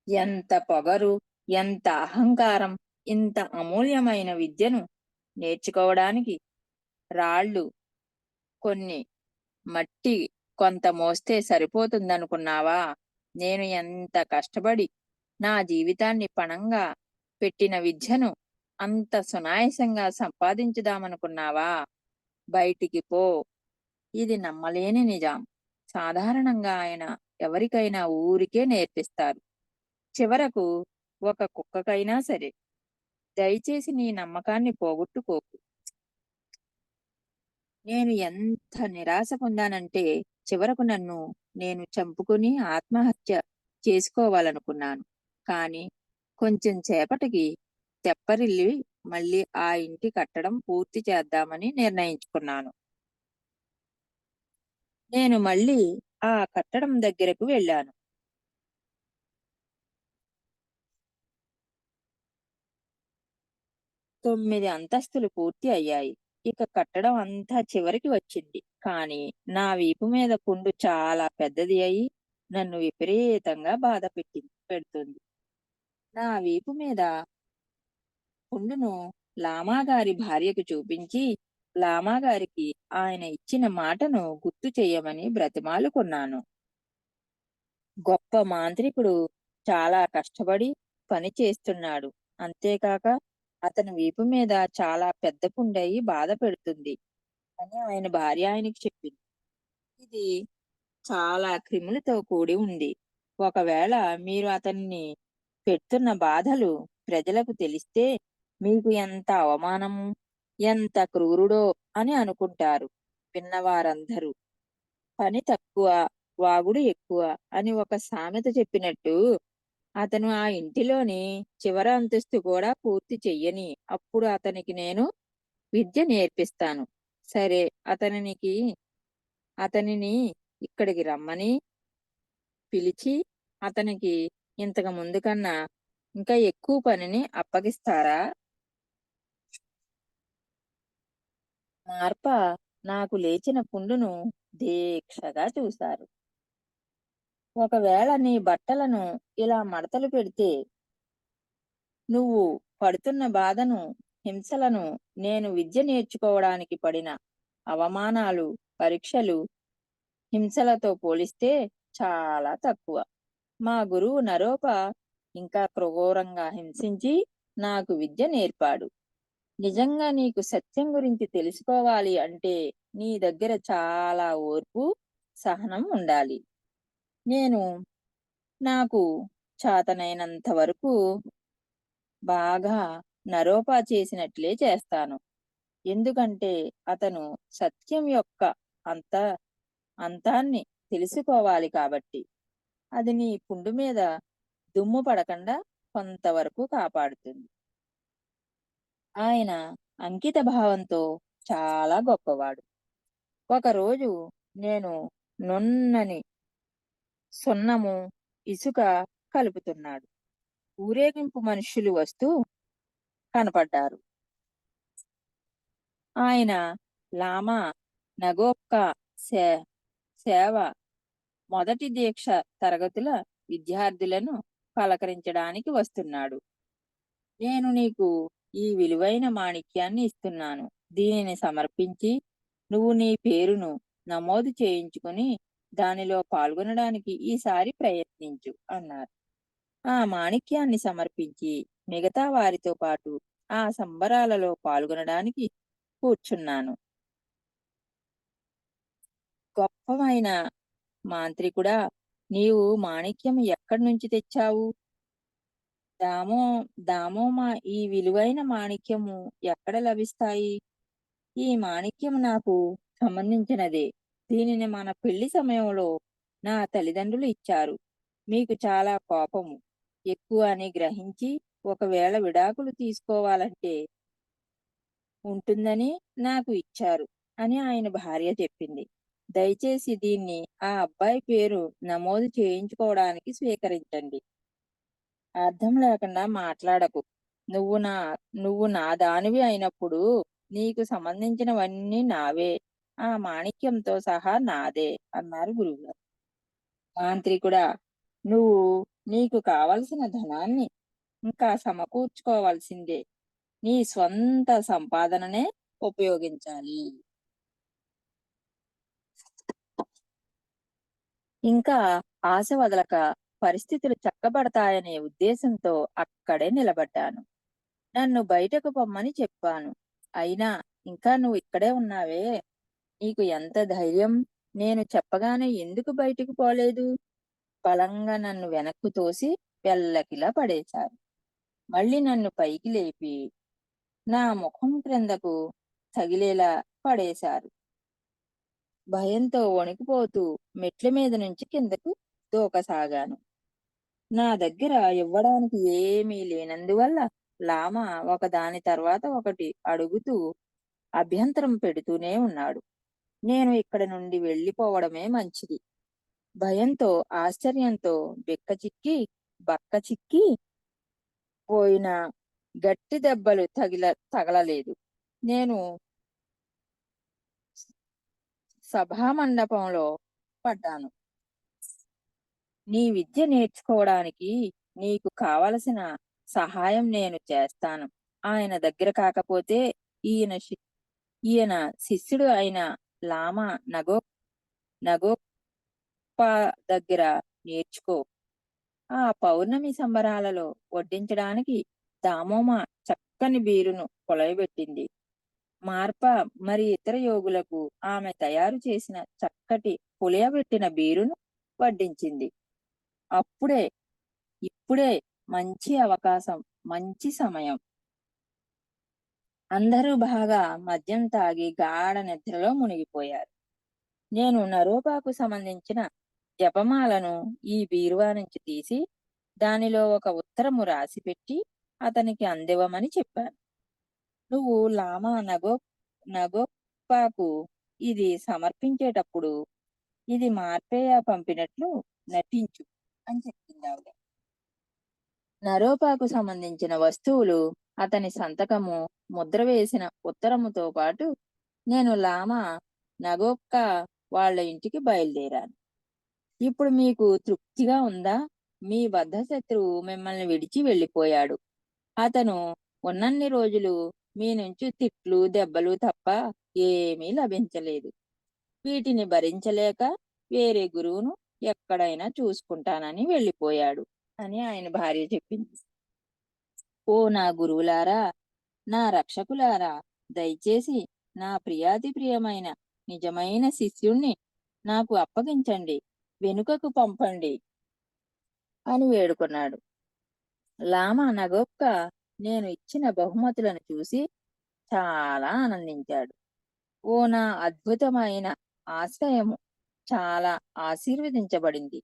ఎంత పొగరు, ఎంత అహంకారం! ఇంత అమూల్యమైన విద్యను నేర్చుకోవడానికి రాళ్ళు కొన్ని, మట్టి కొంత మోస్తే సరిపోతుందనుకున్నావా? నేను ఎంత కష్టపడి నా జీవితాన్ని పణంగా పెట్టిన విద్యను అంత సునాయాసంగా సంపాదించుదామనుకున్నావా? బయటికి పో. ఇది నమ్మలేని నిజం. సాధారణంగా ఆయన ఎవరికైనా ఊరికే నేర్పిస్తారు. చివరకు ఒక కుక్కకైనా సరే. దయచేసి నీ నమ్మకాన్ని పోగొట్టుకోకు. నేను ఎంత నిరాశ పొందానంటే చివరకు నన్ను నేను చంపుకుని ఆత్మహత్య చేసుకోవాలనుకున్నాను. కానీ కొంచెం సేపటికి తెప్పరిల్లి మళ్ళీ ఆ ఇంటి కట్టడం పూర్తి చేద్దామని నిర్ణయించుకున్నాను. నేను మళ్ళీ ఆ కట్టడం దగ్గరకు వెళ్ళాను. 9 అంతస్తులు పూర్తి అయ్యాయి. ఇక కట్టడం అంతా చివరికి వచ్చింది. కానీ నా వీపు మీద పుండు చాలా పెద్దది అయి నన్ను విపరీతంగా పెడుతుంది. నా వీపు మీద పుండును లామాగారి భార్యకు చూపించి, లామాగారికి ఆయన ఇచ్చిన మాటను గుర్తు చెయ్యమని బ్రతిమాలుకున్నాను. గొప్ప మాంత్రికుడు చాలా కష్టపడి పని చేస్తున్నాడు. అంతేకాక అతని వీపు మీద చాలా పెద్ద పుండయి బాధ పెడుతుంది అని ఆయన భార్య ఆయనకి చెప్పింది. ఇది చాలా క్రిములతో కూడి ఉంది. ఒకవేళ మీరు అతన్ని పెడుతున్న బాధలు ప్రజలకు తెలిస్తే మీకు ఎంత అవమానము, ఎంత క్రూరుడో అని అనుకుంటారు. విన్నవారందరూ పని తక్కువ, వాగుడు ఎక్కువ అని ఒక సామెత చెప్పినట్టు అతను ఆ ఇంటిలోని చివరి అంతస్తు కూడా పూర్తి చెయ్యని అప్పుడు అతనికి నేను విద్య నేర్పిస్తాను. సరే, అతనిని ఇక్కడికి రమ్మని పిలిచి అతనికి ఇంతకు ముందు కన్నా ఇంకా ఎక్కువ పనిని అప్పగిస్తారా? మార్ప నాకు లేచిన పుండును దీక్షగా చూశారు. ఒకవేళ నీ బట్టలను ఇలా మడతలు పెడితే నువ్వు పడుతున్న బాధను, హింసలను నేను విద్య నేర్చుకోవడానికి పడిన అవమానాలు, పరీక్షలు, హింసలతో పోలిస్తే చాలా తక్కువ. మా గురువు నరోప ఇంకా క్రూరంగా హింసించి నాకు విద్య నేర్పాడు. నిజంగా నీకు సత్యం గురించి తెలుసుకోవాలి అంటే నీ దగ్గర చాలా ఓర్పు, సహనం ఉండాలి. నేను నాకు చాతనైనంత వరకు బాగా నరోపా చేసినట్లే చేస్తాను. ఎందుకంటే అతను సత్యం యొక్క అంత అంతాన్ని తెలుసుకోవాలి కాబట్టి. అది నీ పుండు మీద దుమ్ము పడకుండా కొంతవరకు కాపాడుతుంది. ఆయన అంకిత భావంతో చాలా గొప్పవాడు. ఒకరోజు నేను నున్నని సున్నము, ఇసుక కలుపుతున్నాడు. ఊరేగింపు మనుష్యులు వస్తూ కనపడ్డారు. ఆయన లామా నగోక్క సే సేవ మొదటి దీక్ష తరగతుల విద్యార్థులను పలకరించడానికి వస్తున్నాడు. నేను నీకు ఈ విలువైన మాణిక్యాన్ని ఇస్తున్నాను. దీనిని సమర్పించి నువ్వు నీ పేరును నమోదు చేయించుకుని దానిలో పాల్గొనడానికి ఈసారి ప్రయత్నించు అన్నారు. ఆ మాణిక్యాన్ని సమర్పించి మిగతా వారితో పాటు ఆ సంబరాలలో పాల్గొనడానికి కూర్చున్నాను. గొప్పమైన మాంత్రికుడా, నీవు మాణిక్యం ఎక్కడి నుంచి తెచ్చావు? దామో దామోమా ఈ విలువైన మాణిక్యము ఎక్కడ లభిస్తాయి? ఈ మాణిక్యం నాకు సంబంధించినదే. దీనిని మన పెళ్లి సమయంలో నా తల్లిదండ్రులు ఇచ్చారు. మీకు చాలా కోపము ఎక్కువ అని గ్రహించి ఒకవేళ విడాకులు తీసుకోవాలంటే ఉంటుందని నాకు ఇచ్చారు అని ఆయన భార్య చెప్పింది. దయచేసి దీన్ని ఆ అబ్బాయి పేరు నమోదు చేయించుకోవడానికి స్వీకరించండి. అర్థం లేకుండా మాట్లాడకు. నువ్వు నా నువ్వు నా దానివి అయినప్పుడు నీకు సంబంధించినవన్నీ నావే. ఆ మాణిక్యంతో సహా నాదే అన్నారు గురువుగారు. మాంత్రికుడా, నువ్వు నీకు కావలసిన ధనాన్ని ఇంకా సమకూర్చుకోవాల్సిందే. నీ స్వంత సంపాదననే ఉపయోగించాలి. ఇంకా ఆశ వదలక పరిస్థితులు చక్కబడతాయనే ఉద్దేశంతో అక్కడే నిలబడ్డాను. నన్ను బయటకు పొమ్మని చెప్పాను. అయినా ఇంకా నువ్వు ఇక్కడే ఉన్నావే, నీకు ఎంత ధైర్యం? నేను చెప్పగానే ఎందుకు బయటికి పోలేదు? బలంగా నన్ను వెనక్కు తోసి వెల్లకిలా పడేశారు. మళ్ళీ నన్ను పైకి లేపి నా ముఖం క్రిందకు తగిలేలా పడేశారు. భయంతో వణికిపోతూ మెట్ల మీద నుంచి కిందకు దూకసాగాను. నా దగ్గర ఇవ్వడానికి ఏమీ లేనందువల్ల లామ ఒకదాని తర్వాత ఒకటి అడుగుతూ అభ్యంతరం పెడుతూనే ఉన్నాడు. నేను ఇక్కడి నుండి వెళ్ళిపోవడమే మంచిది. భయంతో, ఆశ్చర్యంతో బక్క చిక్కి పోయిన గట్టి దెబ్బలు తగలలేదు. నేను సభామండపంలో పడ్డాను. నీ విద్య నేర్చుకోవడానికి నీకు కావలసిన సహాయం నేను చేస్తాను. ఆయన దగ్గర కాకపోతే ఈయన శి- ఈయన శిష్యుడు అయిన లామా నగోప్ప దగ్గర నేర్చుకో. ఆ పౌర్ణమి సంబరాలలో వడ్డించడానికి దామోమ చక్కని బీరును కొలయబెట్టింది. మార్ప మరి ఇతర యోగులకు ఆమె తయారు చేసిన చక్కటి పులియబెట్టిన బీరును వడ్డించింది. అప్పుడే ఇప్పుడే మంచి అవకాశం, మంచి సమయం. అందరూ బాగా మద్యం తాగి గాఢ నిద్రలో మునిగిపోయారు. నేను నరోపాకు సంబంధించిన జపమాలను ఈ బీరువా నుంచి తీసి దానిలో ఒక ఉత్తరము రాసిపెట్టి అతనికి అందివ్వమని చెప్పాను. నువ్వు లామా నగోపాకు ఇది సమర్పించేటప్పుడు ఇది మార్పేయ పంపినట్లు నటించు అని చెప్పింది ఆవిడ. నరోపాకు సంబంధించిన వస్తువులు, అతని సంతకము, ముద్ర వేసిన ఉత్తరముతో పాటు నేను లామా నగోక్క వాళ్ళ ఇంటికి బయలుదేరాను. ఇప్పుడు మీకు తృప్తిగా ఉందా? మీ బద్ధశత్రువు మిమ్మల్ని విడిచి వెళ్ళిపోయాడు. అతను ఉన్నన్ని రోజులు మీ నుంచి తిట్లు, దెబ్బలు తప్ప ఏమీ లభించలేదు. వీటిని భరించలేక వేరే గురువును ఎక్కడైనా చూసుకుంటానని వెళ్ళిపోయాడు అని ఆయన భార్య చెప్పింది. ఓ నా గురువులారా, నా రక్షకులారా, దయచేసి నా ప్రియాతి ప్రియమైన నిజమైన శిష్యుణ్ణి నాకు అప్పగించండి, వెనుకకు పంపండి అని వేడుకున్నాడు. లామా నగోక్క నేను ఇచ్చిన బహుమతులను చూసి చాలా ఆనందించాడు. ఓ నా అద్భుతమైన ఆశ్రయము చాలా ఆశీర్వదించబడింది,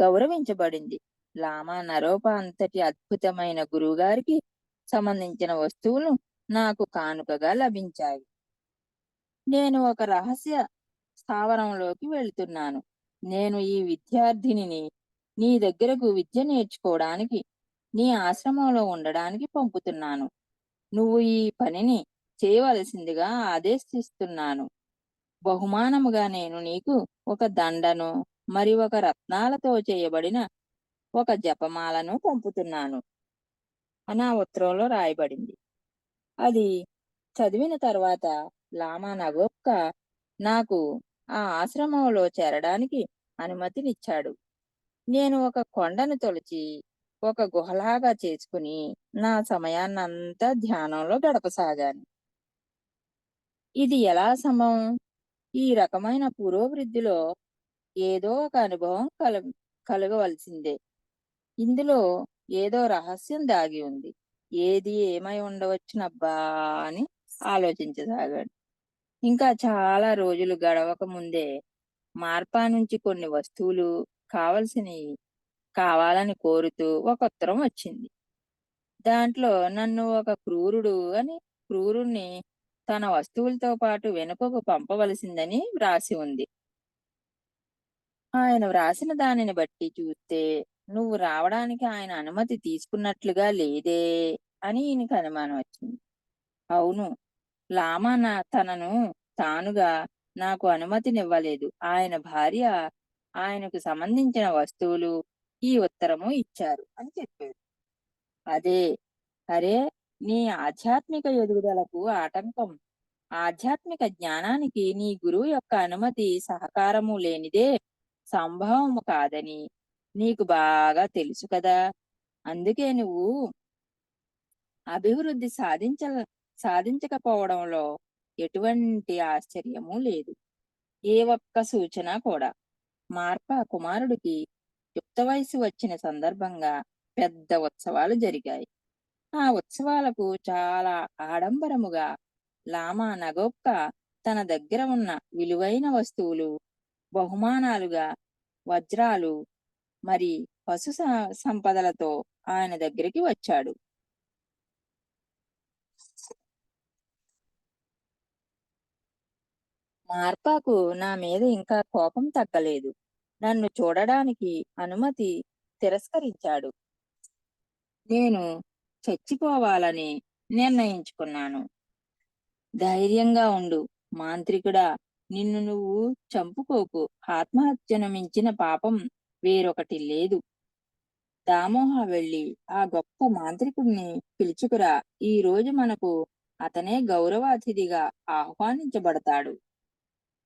గౌరవించబడింది. లామా నరోప అంతటి అద్భుతమైన గురువుగారికి సంబంధించిన వస్తువులు నాకు కానుకగా లభించాయి. నేను ఒక రహస్య స్థావరంలోకి వెళ్తున్నాను. నేను ఈ విద్యార్థినిని నీ దగ్గరకు విద్య నేర్చుకోవడానికి, నీ ఆశ్రమంలో ఉండడానికి పంపుతున్నాను. నువ్వు ఈ పనిని చేయవలసిందిగా ఆదేశిస్తున్నాను. బహుమానముగా నేను నీకు ఒక దండను, మరి ఒక రత్నాలతో చేయబడిన ఒక జపమాలను పంపుతున్నాను అని ఆ ఉత్తరంలో రాయబడింది. అది చదివిన తర్వాత లామా నగోక్క నాకు ఆ ఆశ్రమంలో చేరడానికి అనుమతినిచ్చాడు. నేను ఒక కొండను తొలచి ఒక గుహలాగా చేసుకుని నా సమయాన్నంతా ధ్యానంలో గడపసాగాను. ఇది ఎలా సంభవం? ఈ రకమైన పురోభివృద్ధిలో ఏదో ఒక అనుభవం కలగవలసిందే. ఇందులో ఏదో రహస్యం దాగి ఉంది. ఏది ఏమై ఉండవచ్చునబ్బా అని ఆలోచించసాగాడు. ఇంకా చాలా రోజులు గడవక ముందే మార్పా నుంచి కొన్ని వస్తువులు కావలసినవి కావాలని కోరుతూ ఒక ఉత్తరం వచ్చింది. దాంట్లో నన్ను ఒక క్రూరుణ్ణి తన వస్తువులతో పాటు వెనుకకు పంపవలసిందని వ్రాసి ఉంది. ఆయన వ్రాసిన దానిని బట్టి చూస్తే నువ్వు రావడానికి ఆయన అనుమతి తీసుకున్నట్లుగా లేదే అని ఈయనకి అనుమానం వచ్చింది. అవును, లామా తనను తానుగా నాకు అనుమతినివ్వలేదు. ఆయన భార్య ఆయనకు సంబంధించిన వస్తువులు ఈ ఉత్తరము ఇచ్చారు అని చెప్పాడు. అదే అరే, నీ ఆధ్యాత్మిక ఎదుగుదలకు ఆటంకం. ఆధ్యాత్మిక జ్ఞానానికి నీ గురువు యొక్క అనుమతి సహకారము లేనిదే సంభవము కాదని నీకు బాగా తెలుసు కదా. అందుకే నువ్వు అభివృద్ధి సాధించకపోవడంలో ఎటువంటి ఆశ్చర్యము లేదు. ఏ ఒక్క సూచన కూడా. మార్ప కుమారుడికి యుక్త వయసు వచ్చిన సందర్భంగా పెద్ద ఉత్సవాలు జరిగాయి. ఆ ఉత్సవాలకు చాలా ఆడంబరముగా లామా నగోక్క తన దగ్గర ఉన్న విలువైన వస్తువులు బహుమానాలుగా వజ్రాలు మరి సంపదలతో ఆయన దగ్గరికి వచ్చాడు. మార్పాకు నా మీద ఇంకా కోపం తగ్గలేదు. నన్ను చూడడానికి అనుమతి తిరస్కరించాడు. నేను చచ్చిపోవాలని నిర్ణయించుకున్నాను. ధైర్యంగా ఉండు మాంత్రికుడా, నిన్ను నువ్వు చంపుకోకు. ఆత్మహత్యను మించిన పాపం వేరొకటి లేదు. దామోహ వెళ్ళి ఆ గొప్ప మాంత్రికుడిని పిలుచుకురా. ఈ రోజు మనకు అతనే గౌరవ అతిథిగా ఆహ్వానించబడతాడు.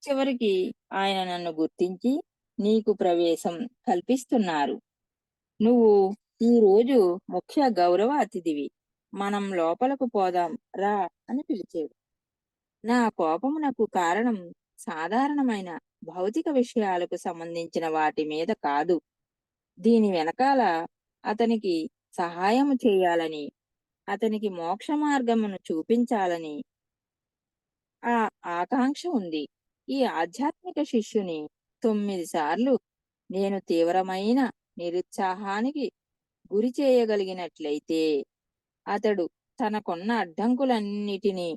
చివరికి ఆయన నన్ను గుర్తించి నీకు ప్రవేశం కల్పిస్తున్నారు. నువ్వు ఈ రోజు ముఖ్య గౌరవ అతిథివి. మనం లోపలకు పోదాం రా అని పిలిచాడు. నా కోపమునకు కారణం సాధారణమైన భౌతిక విషయాలకు సంబంధించిన వాటి మీద కాదు. దీని వెనకాల అతనికి సహాయము చేయాలని, అతనికి మోక్ష మార్గమును చూపించాలని ఆ ఆకాంక్ష ఉంది. ఈ ఆధ్యాత్మిక శిష్యుని 9 సార్లు నేను తీవ్రమైన నిరుత్సాహానికి గురి చేయగలిగినట్లయితే అతడు తనకున్న అడ్డంకులన్నిటినీ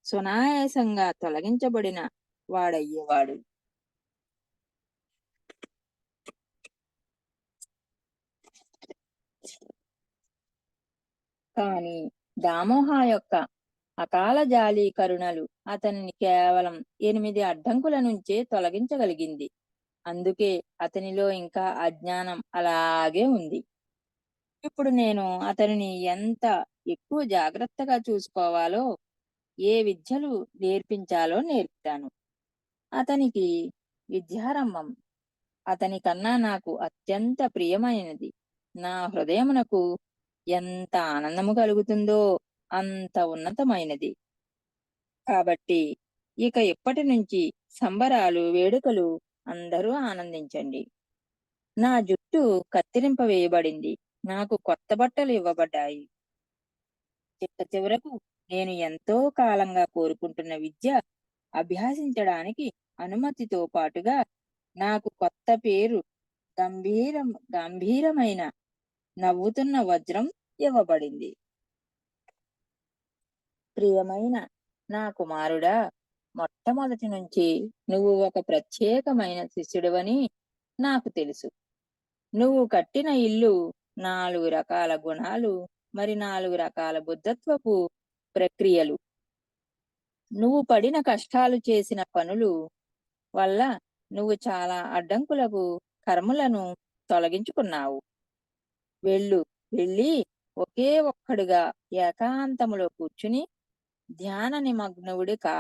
సునాయాసంగా తొలగించబడిన వాడయ్యేవాడు. కాని దామోహ యొక్క అకాల జాలి కరుణలు అతనిని కేవలం 8 అడ్డంకుల నుంచే తొలగించగలిగింది. అందుకే అతనిలో ఇంకా అజ్ఞానం అలాగే ఉంది. ఇప్పుడు నేను అతనిని ఎంత ఎక్కువ జాగ్రత్తగా చూసుకోవాలో, ఏ విద్యలు నేర్పించాలో నేర్పుతాను. అతనికి విద్యారంభం అతని కన్నా నాకు అత్యంత ప్రియమైనది. నా హృదయమునకు ఎంత ఆనందము కలుగుతుందో అంత ఉన్నతమైనది. కాబట్టి ఇక ఇప్పటి నుంచి సంబరాలు, వేడుకలు, అందరూ ఆనందించండి. నా జుట్టు కత్తిరింప వేయబడింది. నాకు కొత్త బట్టలు ఇవ్వబడ్డాయి. చిట్ట చివరకు నేను ఎంతో కాలంగా కోరుకుంటున్న విద్య అభ్యాసించడానికి అనుమతితో పాటుగా నాకు కొత్త పేరు, గంభీరం గంభీరమైన నవ్వుతున్న వజ్రం ఇవ్వబడింది. ప్రియమైన నా కుమారుడా, మొట్టమొదటి నుంచి నువ్వు ఒక ప్రత్యేకమైన శిష్యుడివని నాకు తెలుసు. నువ్వు కట్టిన ఇల్లు 4 రకాల గుణాలు, మరి 4 రకాల బుద్ధత్వపు ప్రక్రియలు, నువ్వు పడిన కష్టాలు, చేసిన పనులు వల్ల నువ్వు చాలా అడ్డంకులకు కర్మలను తొలగించుకున్నావు. వెళ్ళు, వెళ్ళి ఒకే ఒక్కడుగా ఏకాంతములో కూర్చుని ధ్యాన నిమగ్నుడి కా.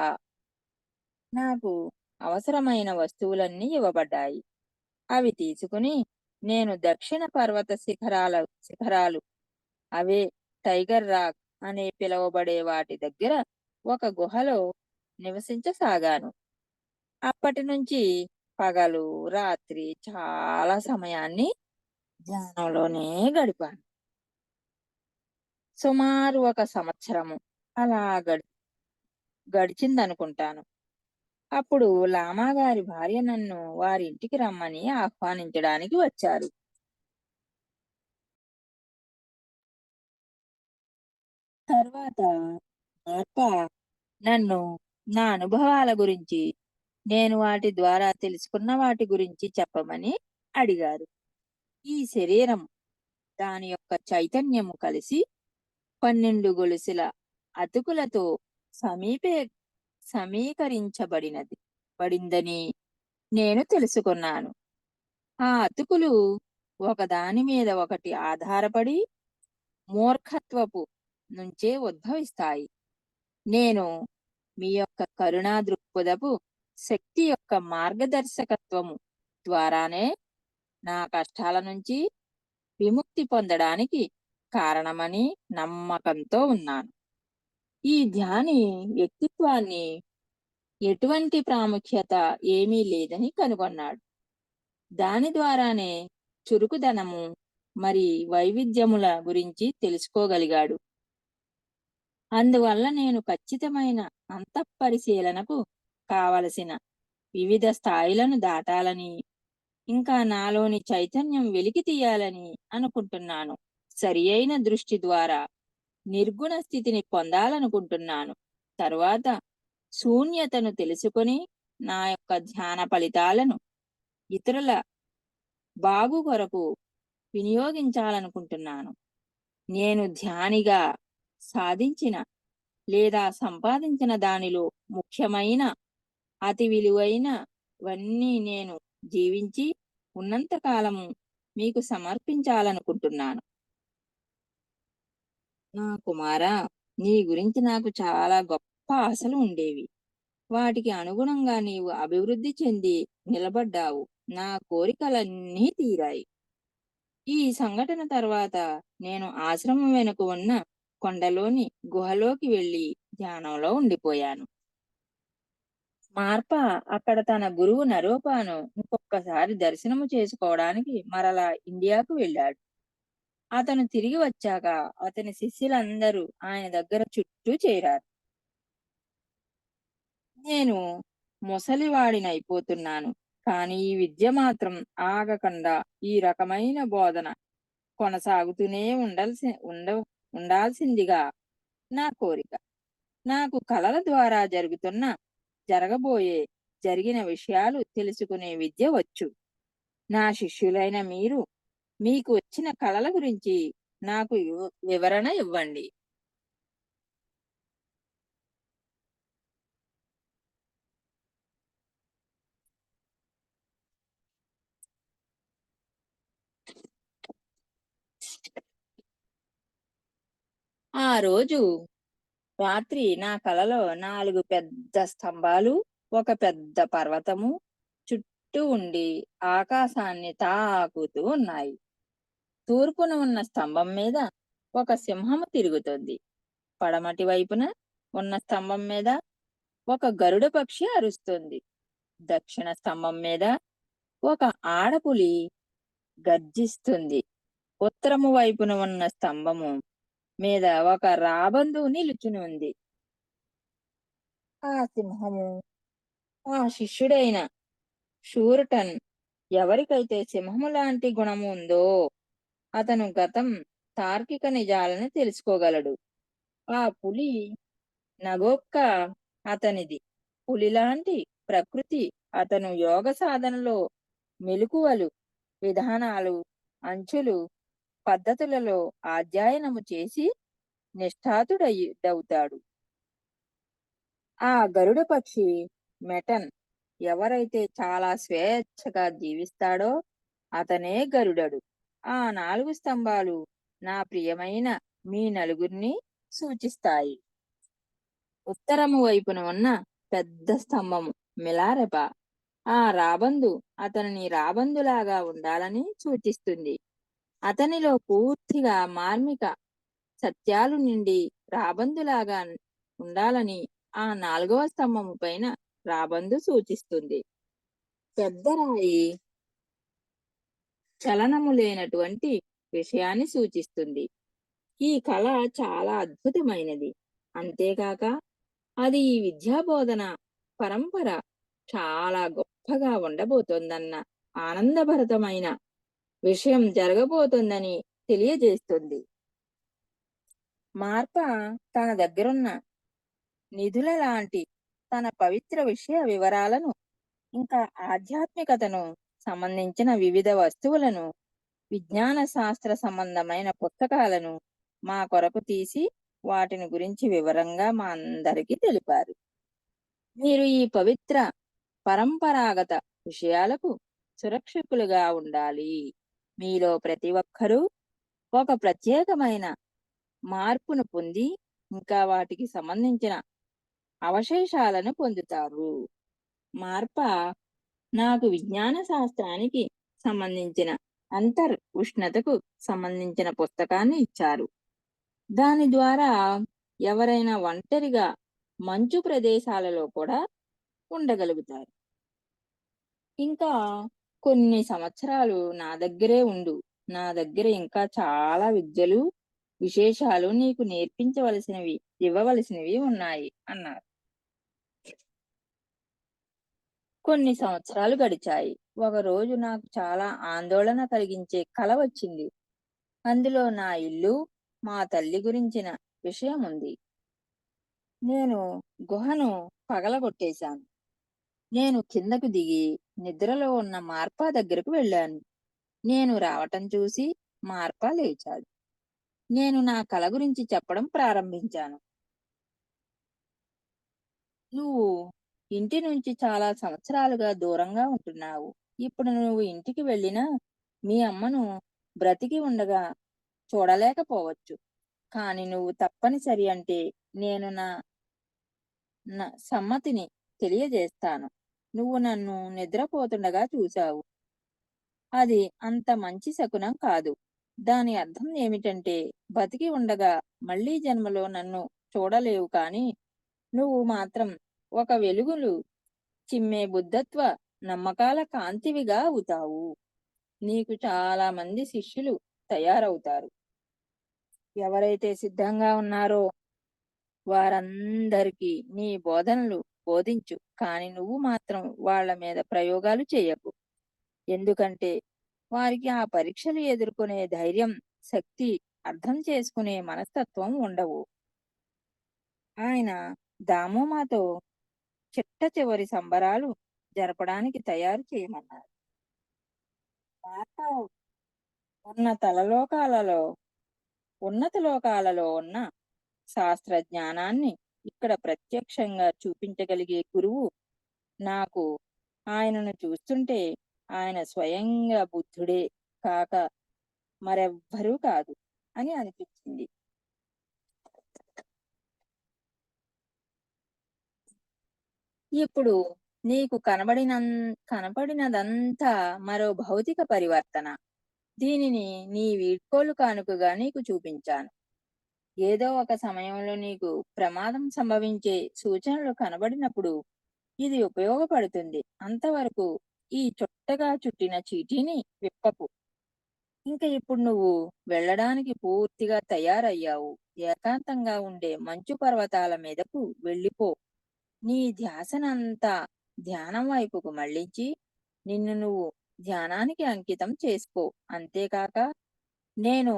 నాకు అవసరమైన వస్తువులన్నీ ఇవ్వబడ్డాయి. అవి తీసుకుని నేను దక్షిణ పర్వత శిఖరాలు, అవే టైగర్ రాక్ అనే పిలువబడే వాటి దగ్గర ఒక గుహలో నివసించసాగాను. అప్పటి నుంచి పగలు రాత్రి చాలా సమయాన్ని ధ్యానంలోనే గడిపాను. సుమారు 1 సంవత్సరము అలా గడిచిందనుకుంటాను. అప్పుడు లామా గారి భార్య నన్ను వారి ఇంటికి రమ్మని ఆహ్వానించడానికి వచ్చారు. తర్వాత మార్ప నన్ను నా అనుభవాల గురించి, నేను వాటి ద్వారా తెలుసుకున్న వాటి గురించి చెప్పమని అడిగారు. ఈ శరీరం, దాని యొక్క చైతన్యము కలిసి 12 గొలుసుల అతుకులతో సమీపే సమీకరించబడినది పడిందని నేను తెలుసుకున్నాను. ఆ అతుకులు ఒకదాని మీద ఒకటి ఆధారపడి మూర్ఖత్వపు నుంచే ఉద్భవిస్తాయి. నేను మీ యొక్క కరుణా దృక్పథపు శక్తి యొక్క మార్గదర్శకత్వము ద్వారానే నా కష్టాల నుంచి విముక్తి పొందడానికి కారణమని నమ్మకంతో ఉన్నాను. ఈ ధ్యాని వ్యక్తిత్వాన్ని ఎటువంటి ప్రాముఖ్యత ఏమీ లేదని కనుగొన్నాడు. దాని ద్వారానే చురుకుదనము మరి వైవిధ్యముల గురించి తెలుసుకోగలిగాడు. అందువల్ల నేను ఖచ్చితమైన అంతఃపరిశీలనకు కావలసిన వివిధ స్థాయిలను దాటాలని, ఇంకా నాలోని చైతన్యం వెలికి తీయాలని అనుకుంటున్నాను. సరి అయిన దృష్టి ద్వారా నిర్గుణ స్థితిని పొందాలనుకుంటున్నాను. తరువాత శూన్యతను తెలుసుకొని నా యొక్క ధ్యాన ఫలితాలను ఇతరుల బాగు కొరకు వినియోగించాలనుకుంటున్నాను. నేను ధ్యానిగా సాధించిన లేదా సంపాదించిన దానిలో ముఖ్యమైన అతి విలువైనవన్నీ నేను జీవించి ఉన్నంత కాలము మీకు సమర్పించాలనుకుంటున్నాను. నా కుమారా, నీ గురించి నాకు చాలా గొప్ప ఆశలు ఉండేవి. వాటికి అనుగుణంగా నీవు అభివృద్ధి చెంది నిలబడ్డావు. నా కోరికలన్నీ తీరాయి. ఈ సంఘటన తర్వాత నేను ఆశ్రమం వెనుక ఉన్న కొండలోని గుహలోకి వెళ్లి ధ్యానంలో ఉండిపోయాను. మార్ప అక్కడ తన గురువు నరోపాను ఇంకొకసారి దర్శనము చేసుకోవడానికి మరలా ఇండియాకు వెళ్ళాడు. అతను తిరిగి వచ్చాక అతని శిష్యులందరూ ఆయన దగ్గర చుట్టూ చేరారు. నేను ముసలివాడినైపోతున్నాను, కానీ ఈ విద్య మాత్రం ఆగకుండా ఈ రకమైన బోధన కొనసాగుతూనే ఉండాల్సిందిగా నా కోరిక. నాకు కలల ద్వారా జరగబోయే జరిగిన విషయాలు తెలుసుకునే విద్య వచ్చు. నా శిష్యులైన మీకు వచ్చిన కలల గురించి నాకు వివరణ ఇవ్వండి. ఆ రోజు రాత్రి నా కలలో 4 పెద్ద స్తంభాలు, ఒక పెద్ద పర్వతము చుట్టూ ఉండి ఆకాశాన్ని తాకుతూ ఉన్నాయి. తూర్పున ఉన్న స్తంభం మీద ఒక సింహము తిరుగుతుంది. పడమటి వైపున ఉన్న స్తంభం మీద ఒక గరుడ పక్షి అరుస్తుంది. దక్షిణ స్తంభం మీద ఒక ఆడపులి గర్జిస్తుంది. ఉత్తరము వైపున ఉన్న స్తంభము మీద ఒక రాబందు నిలుచుని ఉంది. ఆ సింహము ఆ శిష్యుడైన షూరటన్, ఎవరికైతే సింహము లాంటి గుణము ఉందో అతను గతం తార్కిక నిజాలను తెలుసుకోగలడు. ఆ పులి నగోక్క అతనిది. పులిలాంటి ప్రకృతి అతను యోగ సాధనలో మెలకువలు, విధానాలు, అంచులు, పద్ధతులలో అధ్యయనము చేసి నిష్ఠాతుడవుతాడు. ఆ గరుడ పక్షి మెటన్, ఎవరైతే చాలా స్వేచ్ఛగా జీవిస్తాడో అతనే గరుడడు. ఆ 4 స్తంభాలు నా ప్రియమైన మీ నలుగురిని సూచిస్తాయి. ఉత్తరము వైపున ఉన్న పెద్ద స్తంభము మిలారెప, ఆ రాబందు అతనిని రాబందులాగా ఉండాలని సూచిస్తుంది. అతనిలో పూర్తిగా మార్మిక సత్యాలు నిండి రాబందులాగా ఉండాలని ఆ 4వ స్తంభము పైన రాబందు సూచిస్తుంది. పెద్ద రాయి చలనము లేనటువంటి విషయాన్ని సూచిస్తుంది. ఈ కళ చాలా అద్భుతమైనది. అంతేకాక అది ఈ విద్యాబోధన పరంపర చాలా గొప్పగా ఉండబోతోందన్న ఆనందభరితమైన విషయం జరగబోతోందని తెలియజేస్తుంది. మార్ప తన దగ్గరున్న నిధుల లాంటి తన పవిత్ర విషయ వివరాలను, ఇంకా ఆధ్యాత్మికతను సంబంధించిన వివిధ వస్తువులను, విజ్ఞాన శాస్త్ర సంబంధమైన పుస్తకాలను మా కొరకు తీసి వాటిని గురించి వివరంగా మా అందరికీ తెలిపారు. మీరు ఈ పవిత్ర పరంపరాగత విషయాలకు సురక్షకులుగా ఉండాలి. మీలో ప్రతి ఒక్కరూ ఒక ప్రత్యేకమైన మార్పును పొంది, ఇంకా వాటికి సంబంధించిన అవశేషాలను పొందుతారు. మార్ప నాకు విజ్ఞాన శాస్త్రానికి సంబంధించిన ఉష్ణతకు సంబంధించిన పుస్తకాన్ని ఇచ్చారు. దాని ద్వారా ఎవరైనా ఒంటరిగా మంచు ప్రదేశాలలో కూడా ఉండగలుగుతారు. ఇంకా కొన్ని సంవత్సరాలు నా దగ్గరే ఉండు. నా దగ్గర ఇంకా చాలా విద్యలు, విశేషాలు నీకు ఇవ్వవలసినవి ఉన్నాయి అన్నారు. కొన్ని సంవత్సరాలు గడిచాయి. ఒకరోజు నాకు చాలా ఆందోళన కలిగించే కల వచ్చింది. అందులో నా ఇల్లు, మా తల్లి గురించిన విషయం ఉంది. నేను గుహను పగలగొట్టేశాను. నేను కిందకు దిగి నిద్రలో ఉన్న మార్పా దగ్గరకు వెళ్ళాను. నేను రావటం చూసి మార్పా లేచాడు. నేను నా కల గురించి చెప్పడం ప్రారంభించాను. నువ్వు ఇంటి నుంచి చాలా సంవత్సరాలుగా దూరంగా ఉంటున్నావు. ఇప్పుడు నువ్వు ఇంటికి వెళ్ళినా మీ అమ్మను బ్రతికి ఉండగా చూడలేకపోవచ్చు. కానీ నువ్వు తప్పనిసరి అంటే నేను నా నా సమ్మతిని తెలియజేస్తాను. నువ్వు నన్ను నిద్రపోతుండగా చూశావు. అది అంత మంచి శకునం కాదు. దాని అర్థం ఏమిటంటే, బతికి ఉండగా మళ్ళీ జన్మలో నన్ను చూడలేవు కానీ, నువ్వు మాత్రం ఒక వెలుగులు చిమ్మే బుద్ధత్వ నమ్మకాల కాంతివిగా అవుతావు. నీకు చాలా మంది శిష్యులు తయారవుతారు. ఎవరైతే సిద్ధంగా ఉన్నారో వారందరికీ నీ బోధనలు బోధించు. కానీ నువ్వు మాత్రం వాళ్ళ మీద ప్రయోగాలు చేయకు. ఎందుకంటే వారికి ఆ పరీక్షలు ఎదుర్కొనే ధైర్యం, శక్తి, అర్థం చేసుకునే మనస్తత్వం ఉండవు. ఆయన దామోమాతో చిట్ట చివరి సంబరాలు జరపడానికి తయారు చేయమన్నారు. మార్పు ఉన్న తలలోకాలలో ఉన్నత లోకాలలో ఉన్న శాస్త్ర జ్ఞానాన్ని ఇక్కడ ప్రత్యక్షంగా చూపించగలిగే గురువు నాకు ఆయనను చూస్తుంటే ఆయన స్వయంగా బుద్ధుడే కాక మరెవ్వరూ కాదు అని అనిపించింది. ఇప్పుడు నీకు కనపడినదంతా మరో భౌతిక పరివర్తన. దీనిని నీ వీడ్కోలు కానుకగా నీకు చూపించాను. ఏదో ఒక సమయంలో నీకు ప్రమాదం సంభవించే సూచనలు కనబడినప్పుడు ఇది ఉపయోగపడుతుంది. అంతవరకు ఈ చుట్టగా చుట్టిన చీటీని విప్పకు. ఇంక ఇప్పుడు నువ్వు వెళ్ళడానికి పూర్తిగా తయారయ్యావు. ఏకాంతంగా ఉండే మంచు పర్వతాల మీదకు వెళ్ళిపో. నీ ధ్యాసనంతా ధ్యానం వైపుకు మళ్ళించి నిన్ను నువ్వు ధ్యానానికి అంకితం చేసుకో. అంతేకాక నేను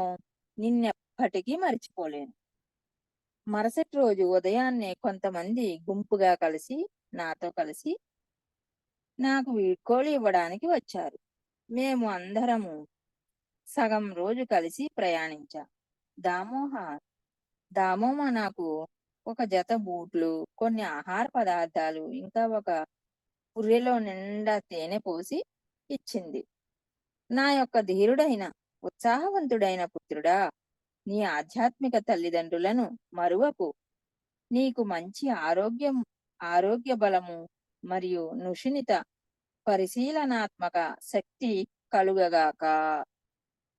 నిన్నెప్పటికీ మర్చిపోలేను. మరుసటి రోజు ఉదయాన్నే కొంతమంది గుంపుగా నాతో కలిసి నాకు వీడ్కోలు ఇవ్వడానికి వచ్చారు. మేము అందరము సగం రోజు కలిసి ప్రయాణించాం. దామోహ దామోమ నాకు ఒక జత బూట్లు, కొన్ని ఆహార పదార్థాలు, ఇంకా ఒక పుర్రెలో నిండా తేనె పోసి ఇచ్చింది. నా యొక్క ధీరుడైన, ఉత్సాహవంతుడైన పుత్రుడా, నీ ఆధ్యాత్మిక తల్లిదండ్రులను మరువకు. నీకు మంచి ఆరోగ్య బలము మరియు నుషినిత పరిశీలనాత్మక శక్తి కలుగగాక.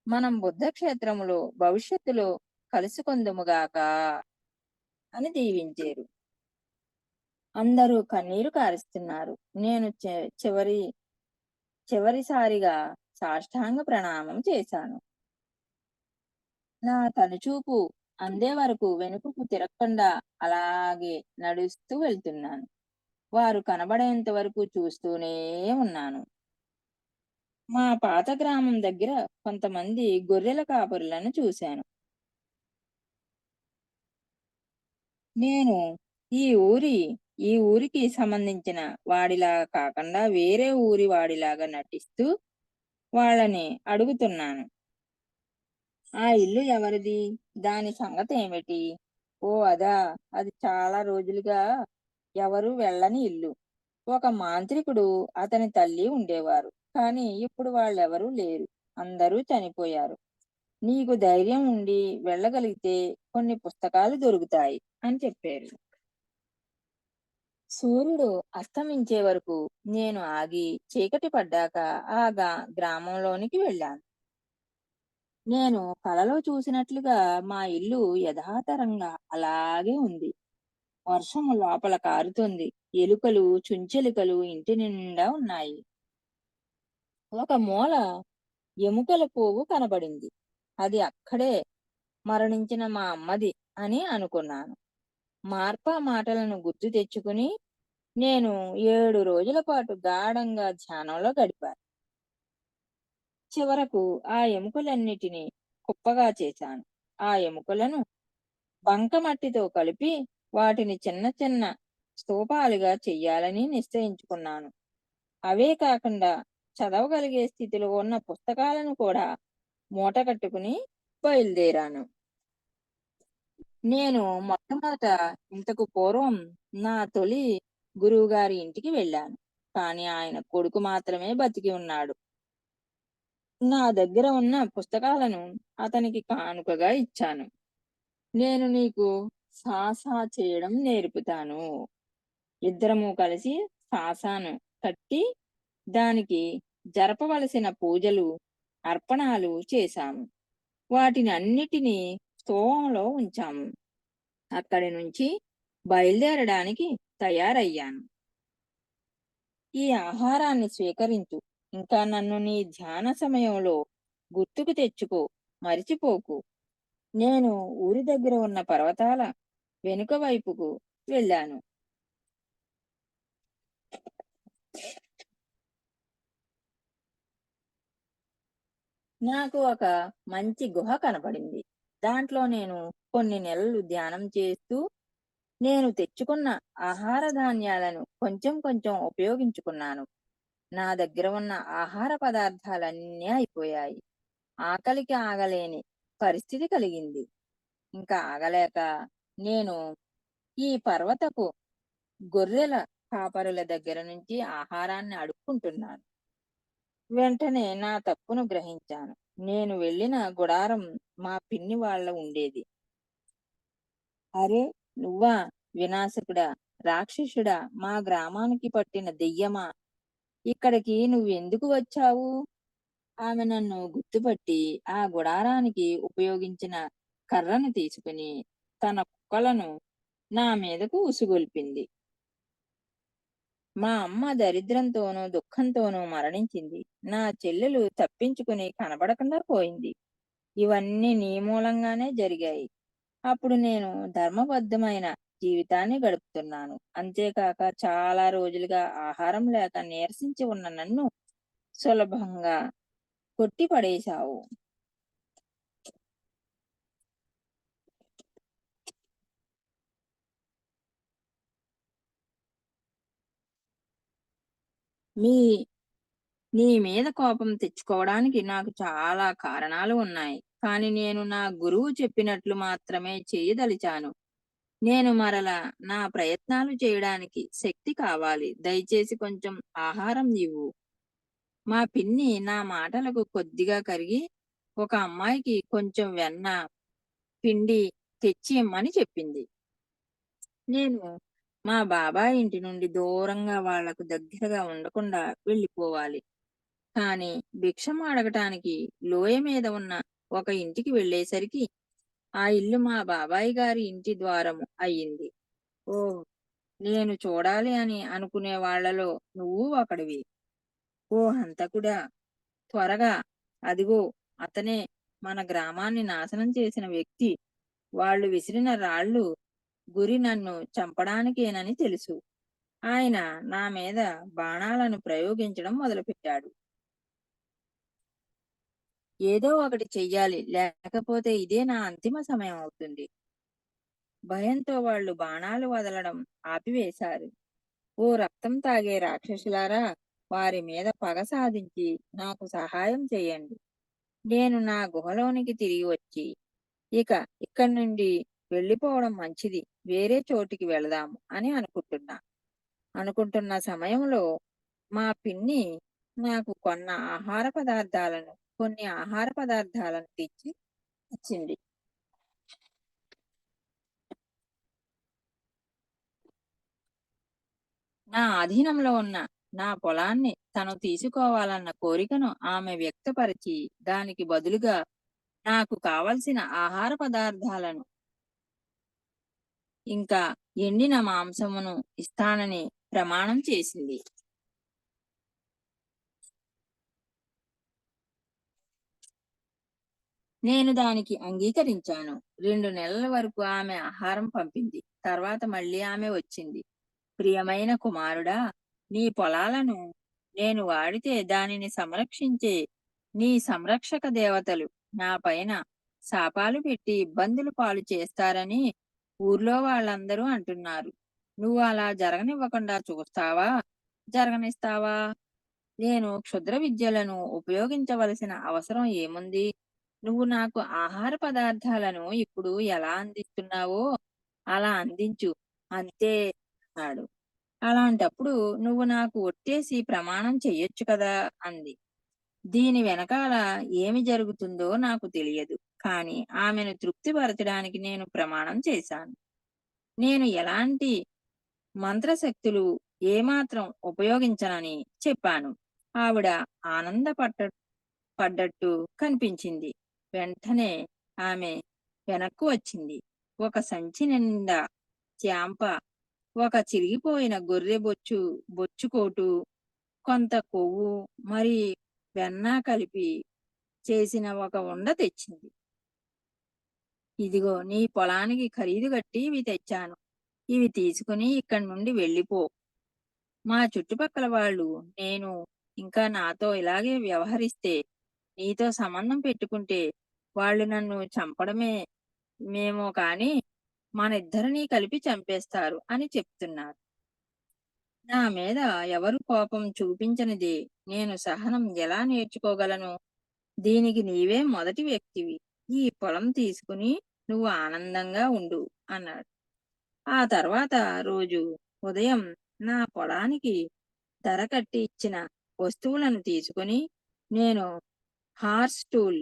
మనం బుద్ధ క్షేత్రములో భవిష్యత్తులో కలుసుకొందుముగాక అని దీవించారు. అందరూ కన్నీరు కారుస్తున్నారు. నేను చివరిసారిగా సాష్టాంగ ప్రణామం చేశాను. నా కనుచూపు అందే వరకు వెనుకకు తిరగకుండా అలాగే నడుస్తూ వెళ్తున్నాను. వారు కనబడేంత వరకు చూస్తూనే ఉన్నాను. మా పాత గ్రామం దగ్గర కొంతమంది గొర్రెల కాపరులను చూశాను. నేను ఈ ఊరి ఈ ఊరికి సంబంధించిన వాడిలాగా కాకుండా వేరే ఊరి వాడిలాగా నటిస్తూ వాళ్ళని అడుగుతున్నాను. ఆ ఇల్లు ఎవరిది? దాని సంగతి ఏమిటి? ఓ అదా, అది చాలా రోజులుగా ఎవరు వెళ్ళని ఇల్లు. ఒక మాంత్రికుడు, అతని తల్లి ఉండేవారు. కానీ ఇప్పుడు వాళ్ళెవరూ లేరు. అందరూ చనిపోయారు. నీకు ధైర్యం ఉండి వెళ్ళగలిగితే కొన్ని పుస్తకాలు దొరుకుతాయి అని చెప్పారు. సూర్యుడు అస్తమించే వరకు నేను ఆగి చీకటి పడ్డాక గ్రామంలోనికి వెళ్ళాను. నేను కలలో చూసినట్లుగా మా ఇల్లు యథాతథంగా అలాగే ఉంది. వర్షం లోపల కారుతుంది. ఎలుకలు, చుంచెలుకలు ఇంటి నిండా ఉన్నాయి. ఒక మూల ఎముకల పోగు కనబడింది. అది అక్కడే మరణించిన మా అమ్మది అని అనుకున్నాను. మార్పా మాటలను గుర్తు తెచ్చుకుని నేను 7 రోజుల పాటు గాఢంగా ధ్యానంలో గడిపాను. చివరకు ఆ ఎముకలన్నిటినీ కుప్పగా చేశాను. ఆ ఎముకలను బంకమట్టితో కలిపి వాటిని చిన్న చిన్న స్తూపాలుగా చెయ్యాలని నిశ్చయించుకున్నాను. అవే కాకుండా చదవగలిగే స్థితిలో ఉన్న పుస్తకాలను కూడా మూటకట్టుకుని బయలుదేరాను. నేను మొట్టమొదట ఇంతకు పూర్వం నా తొలి గురువుగారి ఇంటికి వెళ్ళాను. కానీ ఆయన కొడుకు మాత్రమే బతికి ఉన్నాడు. నా దగ్గర ఉన్న పుస్తకాలను అతనికి కానుకగా ఇచ్చాను. నేను నీకు సాసా చేయడం నేర్పుతాను. ఇద్దరము కలిసి సాసాను కట్టి దానికి జరపవలసిన పూజలు, అర్పణాలు చేశాము. వాటిని అన్నిటినీ స్తూపంలో ఉంచాము. అక్కడి నుంచి బయలుదేరడానికి తయారయ్యాను. ఈ ఆహారాన్ని స్వీకరించు. ఇంకా నన్ను నీ ధ్యాన సమయంలో గుర్తుకు తెచ్చుకో, మరిచిపోకు. నేను ఊరి దగ్గర ఉన్న పర్వతాల వెనుక వైపుకు వెళ్ళాను. నాకు ఒక మంచి గుహ కనపడింది. దాంట్లో నేను కొన్ని నెలలు ధ్యానం చేస్తూ నేను తెచ్చుకున్న ఆహార ధాన్యాలను కొంచెం కొంచెం ఉపయోగించుకున్నాను. నా దగ్గర ఉన్న ఆహార పదార్థాలన్నీ అయిపోయాయి. ఆకలికి ఆగలేని పరిస్థితి కలిగింది. ఇంకా ఆగలేక నేను ఈ పర్వతపు గొర్రెల కాపరుల దగ్గర నుంచి ఆహారాన్ని అడుక్కుంటున్నాను. వెంటనే నా తప్పును గ్రహించాను. నేను వెళ్ళిన గుడారం మా పిన్ని వాళ్ళ ఉండేది. అరే, నువ్వా వినాశకుడా, రాక్షసుడా, మా గ్రామానికి పట్టిన దెయ్యమా, ఇక్కడికి నువ్వెందుకు వచ్చావు? ఆమె నన్ను గుర్తుపట్టి ఆ గుడారానికి ఉపయోగించిన కర్రను తీసుకుని తన కుక్కలను నా మీదకు ఉసుగొల్పింది. మా అమ్మ దరిద్రంతోనూ దుఃఖంతోనూ మరణించింది. నా చెల్లెలు తప్పించుకుని కనబడకుండా పోయింది. ఇవన్నీ నీ మూలంగానే జరిగాయి. అప్పుడు నేను ధర్మబద్ధమైన జీవితాన్ని గడుపుతున్నాను. అంతేకాక చాలా రోజులుగా ఆహారం లేక నీరసించి ఉన్న నన్ను సులభంగా కొట్టి పడేశావు. మీ నీ మీద కోపం తెచ్చుకోవడానికి నాకు చాలా కారణాలు ఉన్నాయి. కానీ నేను నా గురువు చెప్పినట్లు మాత్రమే చేయదలిచాను. నేను మరలా నా ప్రయత్నాలు చేయడానికి శక్తి కావాలి. దయచేసి కొంచెం ఆహారం ఇవ్వు. మా పిన్ని నా మాటలకు కొద్దిగా కరిగి ఒక అమ్మాయికి కొంచెం వెన్న, పిండి తెచ్చి ఇమ్మని చెప్పింది. నేను మా బాబాయ్ ఇంటి నుండి దూరంగా వాళ్లకు దగ్గరగా ఉండకుండా వెళ్ళిపోవాలి. కానీ భిక్షం అడగటానికి లోయ మీద ఉన్న ఒక ఇంటికి వెళ్ళేసరికి ఆ ఇల్లు మా బాబాయ్ గారి ఇంటి ద్వారము అయ్యింది. ఓ, నేను చూడాలి అని అనుకునే వాళ్ళలో నువ్వు ఒకడివి. ఓ హంతకుడా, త్వరగా! అదిగో అతనే మన గ్రామాన్ని నాశనం చేసిన వ్యక్తి. వాళ్ళు విసిరిన రాళ్ళు గురి నన్ను చంపడానికేనని తెలుసు. ఆయన నా మీద బాణాలను ప్రయోగించడం మొదలుపెట్టాడు. ఏదో ఒకటి చెయ్యాలి, లేకపోతే ఇదే నా అంతిమ సమయం అవుతుంది. భయంతో వాళ్ళు బాణాలు వదలడం ఆపివేశారు. ఓ రక్తం తాగే రాక్షసులారా, వారి మీద పగ సాధించి నాకు సహాయం చేయండి. నేను నా గుహలోనికి తిరిగి వచ్చి ఇక ఇక్కడి నుండి వెళ్ళిపోవడం మంచిది, వేరే చోటికి వెళదాము అని అనుకుంటున్న సమయంలో మా పిన్ని నాకు కొన్న ఆహార పదార్థాలను కొన్ని ఆహార పదార్థాలను తెచ్చి ఇచ్చింది. నా ఆధీనంలో ఉన్న నా పొలాన్ని తను తీసుకోవాలన్న కోరికను ఆమె వ్యక్తపరిచి, దానికి బదులుగా నాకు కావలసిన ఆహార పదార్థాలను, ఇంకా ఎండిన మాంసమును ఇస్తానని ప్రమాణం చేసింది. నేను దానికి అంగీకరించాను. 2 నెలల వరకు ఆమె ఆహారం పంపింది. తర్వాత మళ్ళీ ఆమె వచ్చింది. ప్రియమైన కుమారుడా, నీ పొలాలను నేను వాడితే దానిని సంరక్షించే నీ సంరక్షక దేవతలు నా పైన శాపాలు పెట్టి ఇబ్బందులు పాలు చేస్తారని ఊర్లో వాళ్ళందరూ అంటున్నారు. నువ్వు అలా జరగనివ్వకుండా చూస్తావా? జరగనిస్తావా? నేను క్షుద్ర విద్యలను ఉపయోగించవలసిన అవసరం ఏముంది? నువ్వు నాకు ఆహార పదార్థాలను ఇప్పుడు ఎలా అందిస్తున్నావో అలా అందించు, అంతే అన్నాడు. అలాంటప్పుడు నువ్వు నాకు ఒట్టేసి ప్రమాణం చెయ్యొచ్చు కదా అంది. దీని వెనకాల ఏమి జరుగుతుందో నాకు తెలియదు. కానీ ఆమెను తృప్తిపరచడానికి నేను ప్రమాణం చేశాను. నేను ఎలాంటి మంత్రశక్తులు ఏమాత్రం ఉపయోగించనని చెప్పాను. ఆవిడ ఆనందపడ్డ పడ్డట్టు కనిపించింది. వెంటనే ఆమె వెనక్కు వచ్చింది. ఒక సంచి నిండా చాంప, ఒక చిరిగిపోయిన గొర్రె బొచ్చుకోటు, కొంత కొవ్వు, మరి వెన్న కలిపి చేసిన ఒక ఉండ తెచ్చింది. ఇదిగో నీ పొలానికి ఖరీదు కట్టి ఇవి తెచ్చాను. ఇవి తీసుకుని ఇక్కడి నుండి వెళ్ళిపో. మా చుట్టుపక్కల వాళ్ళు నేను ఇంకా నాతో ఇలాగే వ్యవహరిస్తే, నీతో సంబంధం పెట్టుకుంటే వాళ్ళు నన్ను చంపడమే మేమో కాని మనిద్దరినీ కలిపి చంపేస్తారు అని చెప్తున్నారు. నా మీద ఎవరు కోపం చూపించనిదే నేను సహనం ఎలా నేర్చుకోగలను? దీనికి నీవే మొదటి వ్యక్తివి. ఈ పొలం తీసుకుని నువ్వు ఆనందంగా ఉండు అన్నాడు. ఆ తర్వాత రోజు ఉదయం నా పొలానికి ధర కట్టి ఇచ్చిన వస్తువులను తీసుకుని నేను హార్స్ టూల్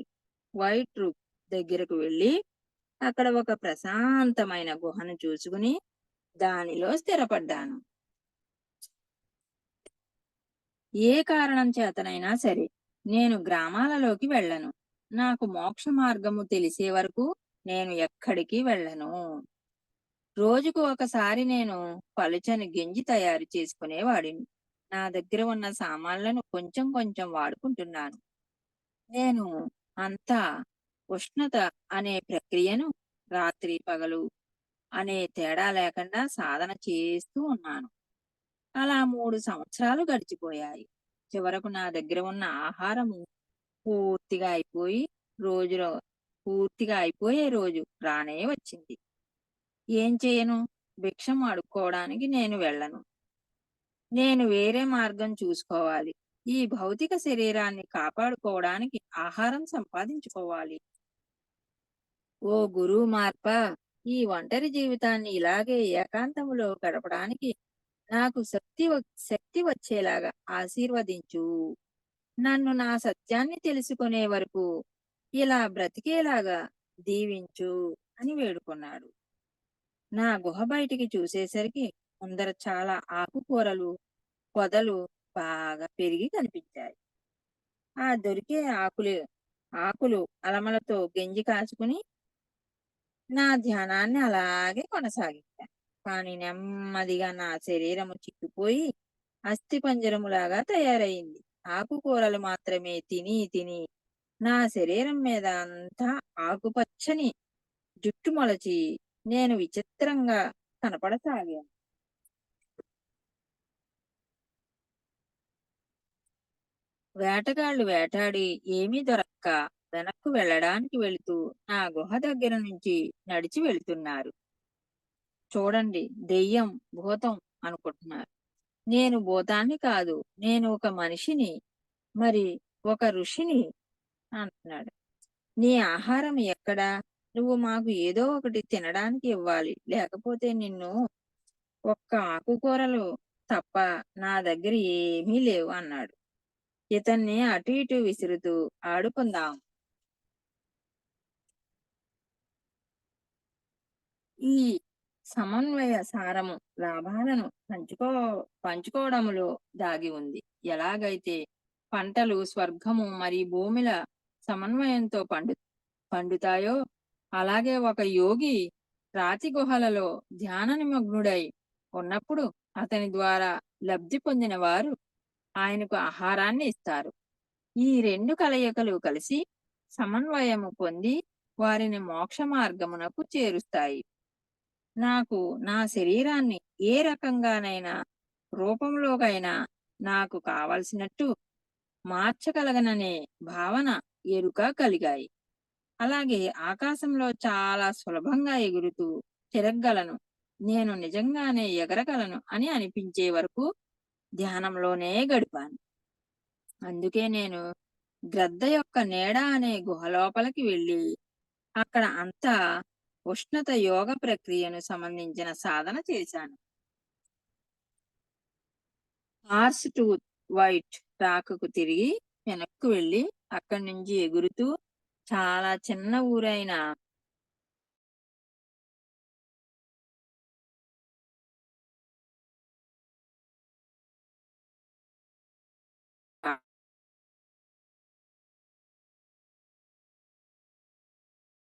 వైట్ రూప్ దగ్గరకు వెళ్ళి అక్కడ ఒక ప్రశాంతమైన గుహను చూసుకుని దానిలో స్థిరపడ్డాను. ఏ కారణం చేతనైనా సరే నేను గ్రామాలలోకి వెళ్ళను. నాకు మోక్ష మార్గము తెలిసే వరకు నేను ఎక్కడికి వెళ్ళను. రోజుకు ఒకసారి నేను పలుచని గెంజి తయారు చేసుకునేవాడిని. నా దగ్గర ఉన్న సామాన్లను కొంచెం కొంచెం వాడుకుంటున్నాను. నేను అంతా ఉష్ణత అనే ప్రక్రియను రాత్రి పగలు అనే తేడా లేకుండా సాధన చేస్తూ ఉన్నాను. అలా 3 సంవత్సరాలు గడిచిపోయాయి. చివరకు నా దగ్గర ఉన్న ఆహారము పూర్తిగా అయిపోయి రోజులో పూర్తిగా అయిపోయే రోజు రానే వచ్చింది. ఏం చేయను? భిక్షం అడుక్కోవడానికి నేను వెళ్ళను. నేను వేరే మార్గం చూసుకోవాలి. ఈ భౌతిక శరీరాన్ని కాపాడుకోవడానికి ఆహారం సంపాదించుకోవాలి. ఓ గురువు మార్పా, ఈ ఒంటరి జీవితాన్ని ఇలాగే ఏకాంతములో గడపడానికి నాకు శక్తి వచ్చేలాగా ఆశీర్వదించు. నన్ను నా సత్యాన్ని తెలుసుకునే వరకు ఇలా బ్రతికేలాగా దీవించు అని వేడుకున్నాడు. నా గుహ బయటికి చూసేసరికి ముందర చాలా ఆకుకూరలు పొదలు బాగా పెరిగి కనిపించాయి. ఆ దొరికే ఆకులు అలమలతో గెంజి కాచుకుని నా ధ్యానాన్ని అలాగే కొనసాగించాను. కానీ నెమ్మదిగా నా శరీరము చిక్కిపోయి అస్థిపంజరములాగా తయారయింది. ఆకుకూరలు మాత్రమే తిని తిని నా శరీరం మీద అంతా ఆకుపచ్చని జుట్టు మొలచి నేను విచిత్రంగా కనపడసాగాను. వేటగాళ్ళు వేటాడి ఏమీ దొరక్క వెనక్కు వెళ్ళడానికి వెళుతూ నా గుహ దగ్గర నుంచి నడిచి వెళుతున్నారు. చూడండి, దెయ్యం, భూతం అనుకుంటున్నారు. నేను భూతాన్ని కాదు, నేను ఒక మనిషిని, మరి ఒక ఋషిని అంటున్నాడు. నీ ఆహారం ఎక్కడా? నువ్వు మాకు ఏదో ఒకటి తినడానికి ఇవ్వాలి, లేకపోతే నిన్ను ఒక్క ఆకుకూరలు తప్ప నా దగ్గర ఏమీ లేవు అన్నాడు. ఇతన్ని అటు ఇటు విసురుతూ ఆడుకుందాం. ఈ సమన్వయ సారము లాభాలను పంచుకోవడములో దాగి ఉంది. ఎలాగైతే పంటలు స్వర్గము మరియు భూమిల సమన్వయంతో పండుతాయో, అలాగే ఒక యోగి రాతి గుహలలో ధ్యాన నిమగ్నుడై ఉన్నప్పుడు అతని ద్వారా లబ్ధి పొందిన వారు ఆయనకు ఆహారాన్ని ఇస్తారు. ఈ రెండు కలయికలు కలిసి సమన్వయము పొంది వారిని మోక్ష మార్గమునకు చేరుస్తాయి. నాకు నా శరీరాన్ని ఏ రకంగానైనా రూపంలోకైనా నాకు కావలసినట్టు మార్చగలగననే భావన, ఎరుక కలిగాయి. అలాగే ఆకాశంలో చాలా సులభంగా ఎగురుతూ తిరగగలను, నేను నిజంగానే ఎగరగలను అని అనిపించే వరకు ధ్యానంలోనే గడిపాను. అందుకే నేను గ్రద్ద యొక్క నీడ అనే గుహ లోపలికి వెళ్ళి అక్కడ అంతా ఉష్ణత యోగ ప్రక్రియను సంబంధించిన సాధన చేశాను. హార్స్ టూత్ వైట్ రాకకు తిరిగి వెనక్కు వెళ్ళి అక్కడి నుంచి ఎగురుతూ చాలా చిన్న ఊరైన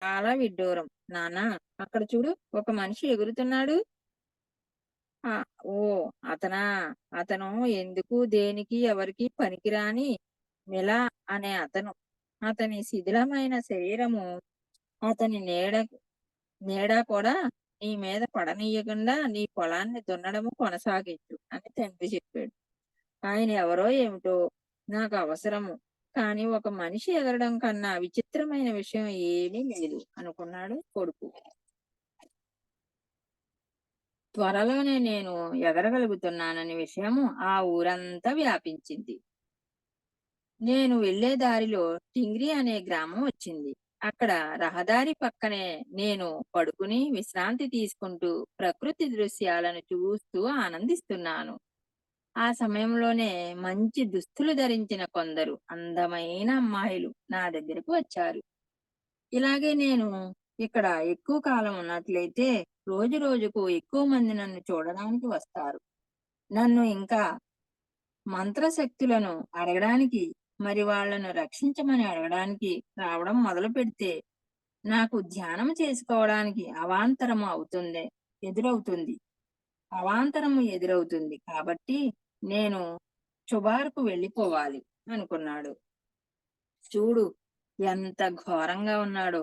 చాలా విడ్డూరం. నానా, అక్కడ చూడు, ఒక మనిషి ఎగురుతున్నాడు. ఆ ఓ, అతనా? అతను ఎందుకు దేనికి ఎవరికి పనికిరాని మిలా అనే అతను. అతని శిథిలమైన శరీరము అతని నీడ కూడా నీ మీద పడనీయకుండా నీ పొలాన్ని దున్నడము కొనసాగించు అని తండ్రి చెప్పాడు. ఆయన ఎవరో ఏమిటో నాకు అవసరము, కానీ ఒక మనిషి ఎగరడం కన్నా విచిత్రమైన విషయం ఏమీ లేదు అనుకున్నాడు కొడుకు. త్వరలోనే నేను ఎగరగలుగుతున్నాననే విషయము ఆ ఊరంతా వ్యాపించింది. నేను వెళ్లే దారిలో టింగ్రి అనే గ్రామం వచ్చింది. అక్కడ రహదారి పక్కనే నేను పడుకుని విశ్రాంతి తీసుకుంటూ ప్రకృతి దృశ్యాలను చూస్తూ ఆనందిస్తున్నాను. ఆ సమయంలోనే మంచి దుస్తులు ధరించిన కొందరు అందమైన అమ్మాయిలు నా దగ్గరకు వచ్చారు. ఇలాగే నేను ఇక్కడ ఎక్కువ కాలం ఉన్నట్లయితే రోజు రోజుకు ఎక్కువ మంది నన్ను చూడడానికి వస్తారు. నన్ను ఇంకా మంత్రశక్తులను అడగడానికి, మరి వాళ్ళను రక్షించమని అడగడానికి రావడం మొదలు పెడితే నాకు ధ్యానం చేసుకోవడానికి ఎదురవుతుంది అవాంతరము ఎదురవుతుంది. కాబట్టి నేను చుబారుకు వెళ్ళిపోవాలి అనుకున్నాడు. చూడు, ఎంత ఘోరంగా ఉన్నాడో,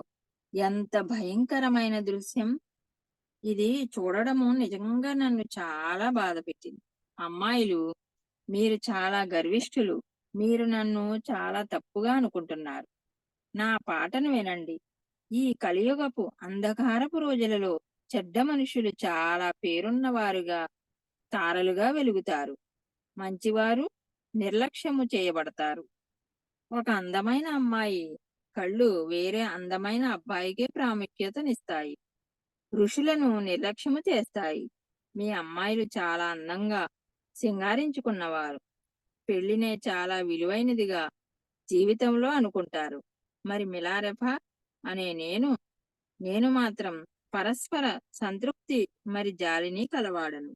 ఎంత భయంకరమైన దృశ్యం. ఇది చూడడము నిజంగా నన్ను చాలా బాధ పెట్టింది. అమ్మాయిలు, మీరు చాలా గర్విష్ఠులు. మీరు నన్ను చాలా తప్పుగా అనుకుంటున్నారు. నా పాటను వినండి. ఈ కలియుగపు అంధకారపు రోజులలో చెడ్డ మనుషులు చాలా పేరున్నవారుగా, తారలుగా వెలుగుతారు. మంచివారు నిర్లక్ష్యము చేయబడతారు. ఒక అందమైన అమ్మాయి కళ్ళు వేరే అందమైన అబ్బాయికే ప్రాముఖ్యతనిస్తాయి. ఋషులను నిర్లక్ష్యము చేస్తాయి. మీ అమ్మాయిలు చాలా అందంగా సింగారించుకున్నవారు. పెళ్లినే చాలా విలువైనదిగా జీవితంలో అనుకుంటారు. మరి మిలారెఫ అనే నేను మాత్రం పరస్పర సంతృప్తి మరి జాలిని కలవాడను.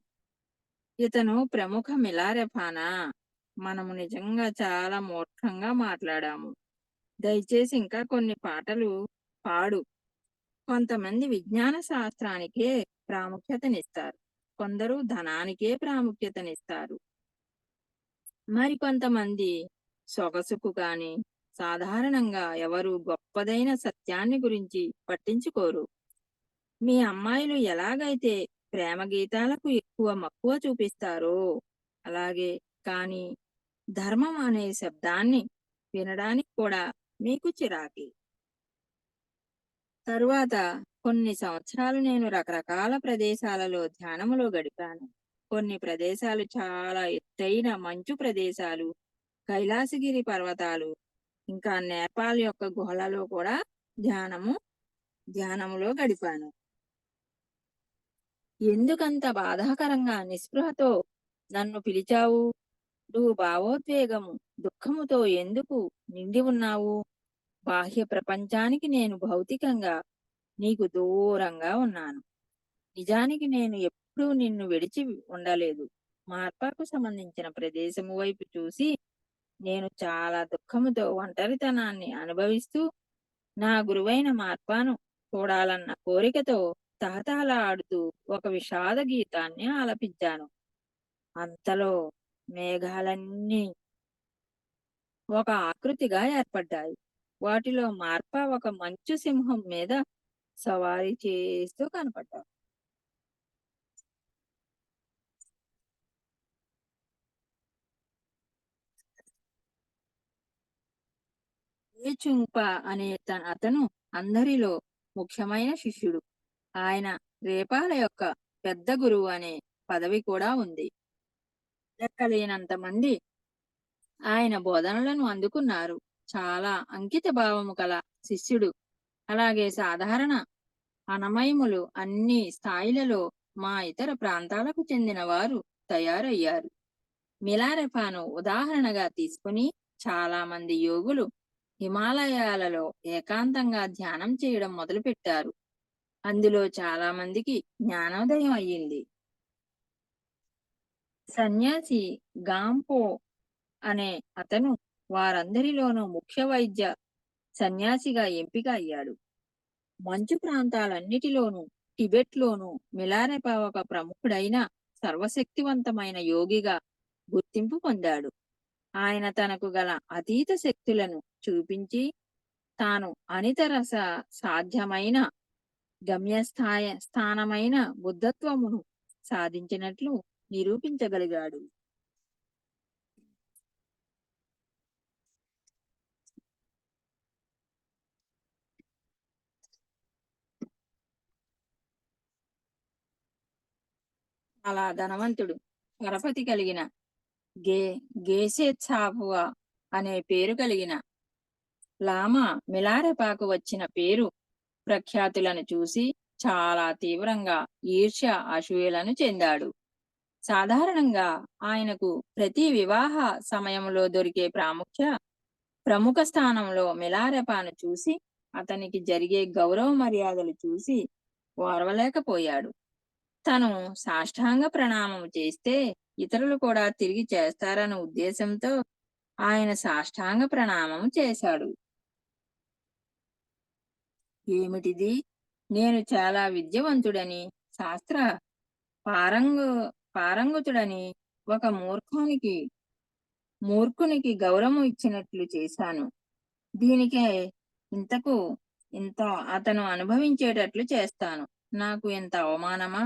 ఇతను ప్రముఖ మిలారెఫానా? మనము నిజంగా చాలా మూర్ఖంగా మాట్లాడాము. దయచేసి ఇంకా కొన్ని పాటలు పాడు. కొంతమంది విజ్ఞాన శాస్త్రానికే ప్రాముఖ్యతనిస్తారు. కొందరు ధనానికే ప్రాముఖ్యతనిస్తారు. మరి కొంతమంది సొగసుకు కాని, సాధారణంగా ఎవరు గొప్పదైన సత్యాన్ని గురించి పట్టించుకోరు. మీ అమ్మాయిలు ఎలాగైతే ప్రేమ గీతాలకు ఎక్కువ మక్కువ చూపిస్తారో అలాగే, కానీ ధర్మం అనే శబ్దాన్ని వినడానికి కూడా మీకు చిరాకే. తరువాత కొన్ని సంవత్సరాలు నేను రకరకాల ప్రదేశాలలో ధ్యానములో గడిపాను. కొన్ని ప్రదేశాలు చాలా ఎత్తైన మంచు ప్రదేశాలు, కైలాసగిరి పర్వతాలు, ఇంకా నేపాల్ యొక్క గుహలలో కూడా ధ్యానము ధ్యానములో గడిపాను. ఎందుకంత బాధాకరంగా నిస్పృహతో నన్ను పిలిచావు? నువ్వు భావోద్వేగము, దుఃఖముతో ఎందుకు నిండి ఉన్నావు? బాహ్య ప్రపంచానికి నేను భౌతికంగా నీకు దూరంగా ఉన్నాను. నిజానికి నేను ఎప్పుడూ నిన్ను విడిచి ఉండలేదు. మార్పాకు సంబంధించిన ప్రదేశము వైపు చూసి నేను చాలా దుఃఖముతో ఒంటరితనాన్ని అనుభవిస్తూ నా గురువైన మార్పాను చూడాలన్న కోరికతో తహతహలాడుతూ ఒక విషాద గీతాన్ని ఆలపించాను. అంతలో మేఘాలన్నీ ఒక ఆకృతిగా ఏర్పడ్డాయి. వాటిలో మార్ప ఒక మంచు సింహం మీద సవారీ చేస్తూ కనపడ్డాడు. చుంప అనే అతను అందరిలో ముఖ్యమైన శిష్యుడు. ఆయన రేపాల యొక్క పెద్ద గురువు అనే పదవి కూడా ఉంది. లెక్కలేనంత మంది ఆయన బోధనలను అందుకున్నారు. చాలా అంకిత భావము కల శిష్యుడు. అలాగే సాధారణ అనమయములు అన్ని స్థాయిలలో మా ఇతర ప్రాంతాలకు చెందిన వారు తయారయ్యారు. మిలారెపాను ఉదాహరణగా తీసుకుని చాలా మంది యోగులు హిమాలయాలలో ఏకాంతంగా ధ్యానం చేయడం మొదలుపెట్టారు. అందులో చాలా మందికి జ్ఞానోదయం అయ్యింది. సన్యాసి గాంపో అనే అతను వారందరిలోనూ ముఖ్య వైద్య సన్యాసిగా ఎంపిక అయ్యాడు. మంచు ప్రాంతాలన్నిటిలోనూ టిబెట్లోనూ మిలారెపా ఒక ప్రముఖుడైన సర్వశక్తివంతమైన యోగిగా గుర్తింపు పొందాడు. ఆయన తనకు గల అతీత శక్తులను చూపించి తాను అనితరస సాధ్యమైన స్థానమైన బుద్ధత్వమును సాధించినట్లు నిరూపించగలిగాడు. అలా ధనవంతుడు, పరపతి కలిగిన గే గేసెత్సాపువా అనే పేరు కలిగిన లామా మిలారెపాకు వచ్చిన పేరు ప్రఖ్యాతులను చూసి చాలా తీవ్రంగా ఈర్ష్య అసూయలను చెందాడు. సాధారణంగా ఆయనకు ప్రతి వివాహ సమయంలో దొరికే ప్రముఖ స్థానంలో మిలారెపాను చూసి అతనికి జరిగే గౌరవ మర్యాదలు చూసి ఓర్వలేకపోయాడు. తను సాష్టాంగ ప్రణామం చేస్తే ఇతరులు కూడా తిరిగి చేస్తారన్న ఉద్దేశంతో ఆయన సాష్టాంగ ప్రణామం చేశాడు. ఏమిటిది? నేను చాలా విద్యవంతుడని, శాస్త్ర పారంగు పారంగతుడని ఒక మూర్ఖునికి గౌరవం ఇచ్చినట్లు చేశాను. దీనికే ఇంతకు ఇంత అతను అనుభవించేటట్లు చేస్తాను. నాకు ఇంత అవమానమా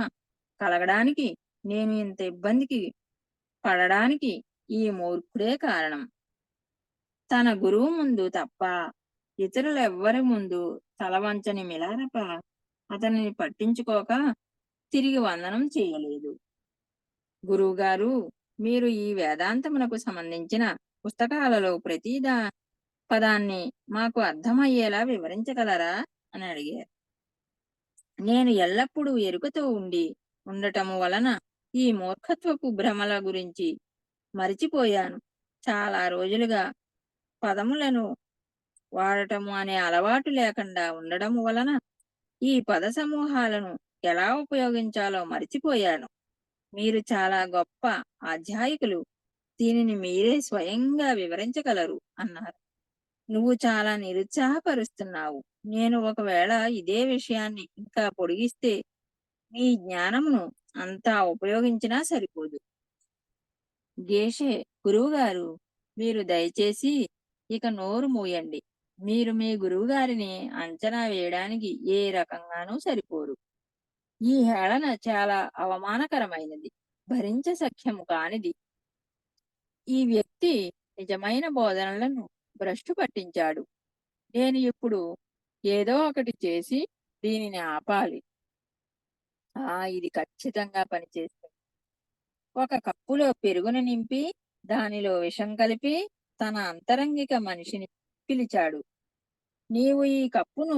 కలగడానికి, నేను ఇంత ఇబ్బందికి పడడానికి ఈ మూర్ఖుడే కారణం. తన గురువు ముందు తప్ప ఇతరులెవ్వరి ముందు తలవంచని మిలారప అతనిని పట్టించుకోక తిరిగి వందనం చేయలేదు. గురువుగారు, మీరు ఈ వేదాంతమునకు సంబంధించిన పుస్తకాలలో ప్రతి పదాన్ని మాకు అర్థమయ్యేలా వివరించగలరా అని అడిగారు. నేను ఎల్లప్పుడూ ఎరుకతో ఉండటము వలన ఈ మూర్ఖత్వపు భ్రమల గురించి మరిచిపోయాను. చాలా రోజులుగా పదములను వాడటము అనే అలవాటు లేకుండా ఉండడం వలన ఈ పద సమూహాలను ఎలా ఉపయోగించాలో మరిచిపోయాను. మీరు చాలా గొప్ప ఆధ్యాయికులు. దీనిని మీరే స్వయంగా వివరించగలరు అన్నారు. నువ్వు చాలా నిరుత్సాహపరుస్తున్నావు. నేను ఒకవేళ ఇదే విషయాన్ని ఇంకా పొడిగిస్తే మీ జ్ఞానమును అంతా ఉపయోగించినా సరిపోదు. గేషే, గురువుగారు, మీరు దయచేసి ఇక నోరు మూయండి. మీరు మీ గురువుగారిని అంచనా వేయడానికి ఏ రకంగానూ సరిపోరు. ఈ హేళన చాలా అవమానకరమైనది, భరించసఖ్యము కానిది. ఈ వ్యక్తి నిజమైన బోధనలను భ్రష్టు పట్టించాడు. నేను ఇప్పుడు ఏదో ఒకటి చేసి దీనిని ఆపాలి. ఇది ఖచ్చితంగా పనిచేస్తుంది. ఒక కప్పులో పెరుగును నింపి దానిలో విషం కలిపి తన అంతరంగిక మనిషిని పిలిచాడు. నీవు ఈ కప్పును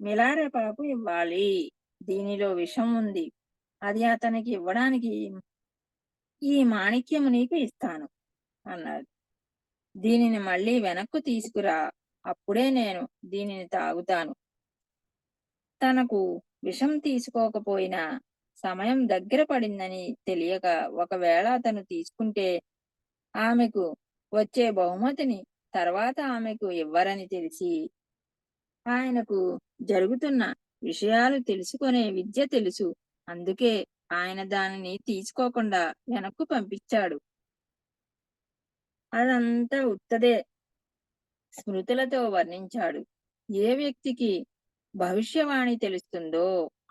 మిలారెపాకు ఇవ్వాలి. దీనిలో విషం ఉంది. అది అతనికి ఇవ్వడానికి ఈ మాణిక్యము నీకు ఇస్తాను. అన్నాడు. దీనిని మళ్ళీ వెనక్కు తీసుకురా, అప్పుడే నేను దీనిని తాగుతాను. తనకు విషం తీసుకోకపోయినా సమయం దగ్గర పడిందని తెలియక ఒకవేళ అతను తీసుకుంటే ఆమెకు వచ్చే బహుమతిని తర్వాత ఆమెకు ఇవ్వరని తెలిసి ఆయనకు జరుగుతున్న విషయాలు తెలుసుకునే విద్య తెలుసు. అందుకే ఆయన దానిని తీసుకోకుండా వెనక్కు పంపించాడు. అదంతా ఉత్తదే స్మృతులతో వర్ణించాడు. ఏ వ్యక్తికి భవిష్యవాణి తెలుస్తుందో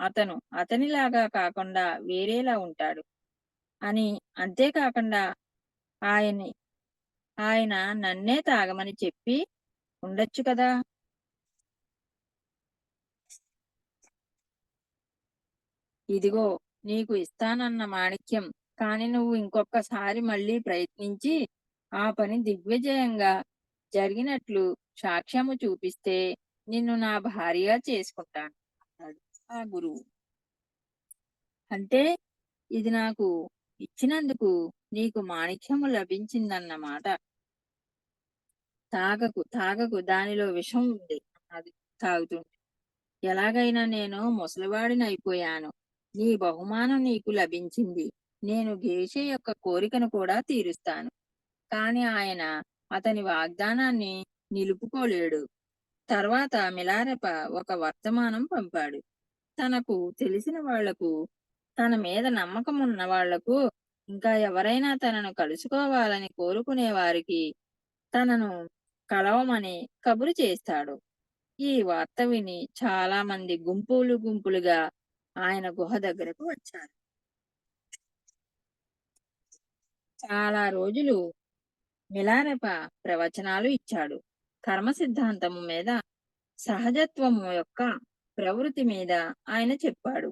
అతను అతనిలాగా కాకుండా వేరేలా ఉంటాడు అని. అంతేకాకుండా ఆయన్ని ఆయన నన్నే తాగమని చెప్పి ఉండొచ్చు కదా. ఇదిగో నీకు ఇస్తానన్న మాణిక్యం, కాని నువ్వు ఇంకొక్కసారి మళ్ళీ ప్రయత్నించి ఆ పని దిగ్విజయంగా జరిగినట్లు సాక్ష్యము చూపిస్తే నిన్ను నా భార్యగా చేసుకుంటాను అన్నాడు ఆ గురువు. అంటే ఇది నాకు ఇచ్చినందుకు నీకు మాణిక్యము లభించిందన్నమాట. తాగకు తాగకు, దానిలో విషం ఉంది అన్నది తాగుతుంటే. ఎలాగైనా నేను ముసలివాడినైపోయాను. నీ బహుమానం నీకు లభించింది. నేను గేషే యొక్క కోరికను కూడా తీరుస్తాను. కాని ఆయన అతని వాగ్దానాన్ని నిలుపుకోలేడు. తర్వాత మిలారెప ఒక వర్తమానం పంపాడు. తనకు తెలిసిన వాళ్లకు, తన మీద నమ్మకం ఉన్న వాళ్లకు, ఇంకా ఎవరైనా తనను కలుసుకోవాలని కోరుకునే వారికి తనను కలవమని కబురు చేస్తాడు. ఈ వార్త విని చాలా మంది గుంపులు గుంపులుగా ఆయన గుహ దగ్గరకు వచ్చారు. చాలా రోజులు మిలారెప ప్రవచనాలు ఇచ్చాడు. కర్మ సిద్ధాంతము మీద, సహజత్వము యొక్క ప్రవృత్తి మీద ఆయన చెప్పాడు.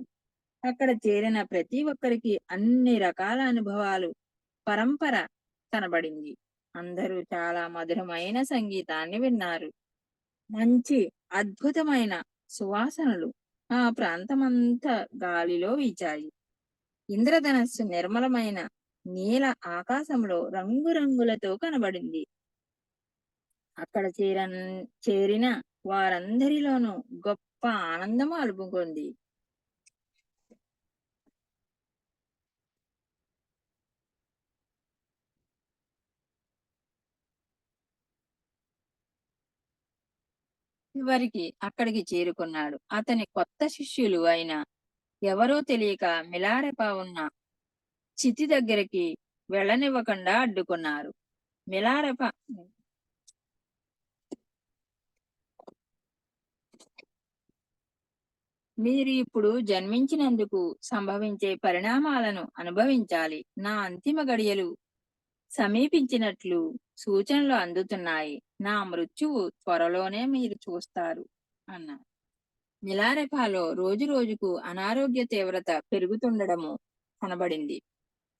అక్కడ చేరిన ప్రతి ఒక్కరికి అన్ని రకాల అనుభవాలు పరంపర కనబడింది. అందరూ చాలా మధురమైన సంగీతాన్ని విన్నారు. మంచి అద్భుతమైన సువాసనలు ఆ ప్రాంతమంతా గాలిలో వీచాయి. ఇంద్రధనస్సు నిర్మలమైన నీల ఆకాశంలో రంగురంగులతో కనబడింది. అక్కడ చేరిన వారందరిలోనూ గొప్ప ఆనందం అలుముకుంది. చివరికి అక్కడికి చేరుకున్నాడు. అతని కొత్త శిష్యులు అయిన ఎవరో తెలియక మిలారెప ఉన్న చితి దగ్గరికి వెళ్ళనివ్వకుండా అడ్డుకున్నారు. మిలారెప మీరు ఇప్పుడు జన్మించినందుకు సంభవించే పరిణామాలను అనుభవించాలి. నా అంతిమ గడియలు సమీపించినట్లు సూచనలు అందుతున్నాయి. నా మృత్యువు త్వరలోనే మీరు చూస్తారు అన్నారు. మిలారెపాలో రోజు రోజుకు అనారోగ్య తీవ్రత పెరుగుతుండడము కనబడింది.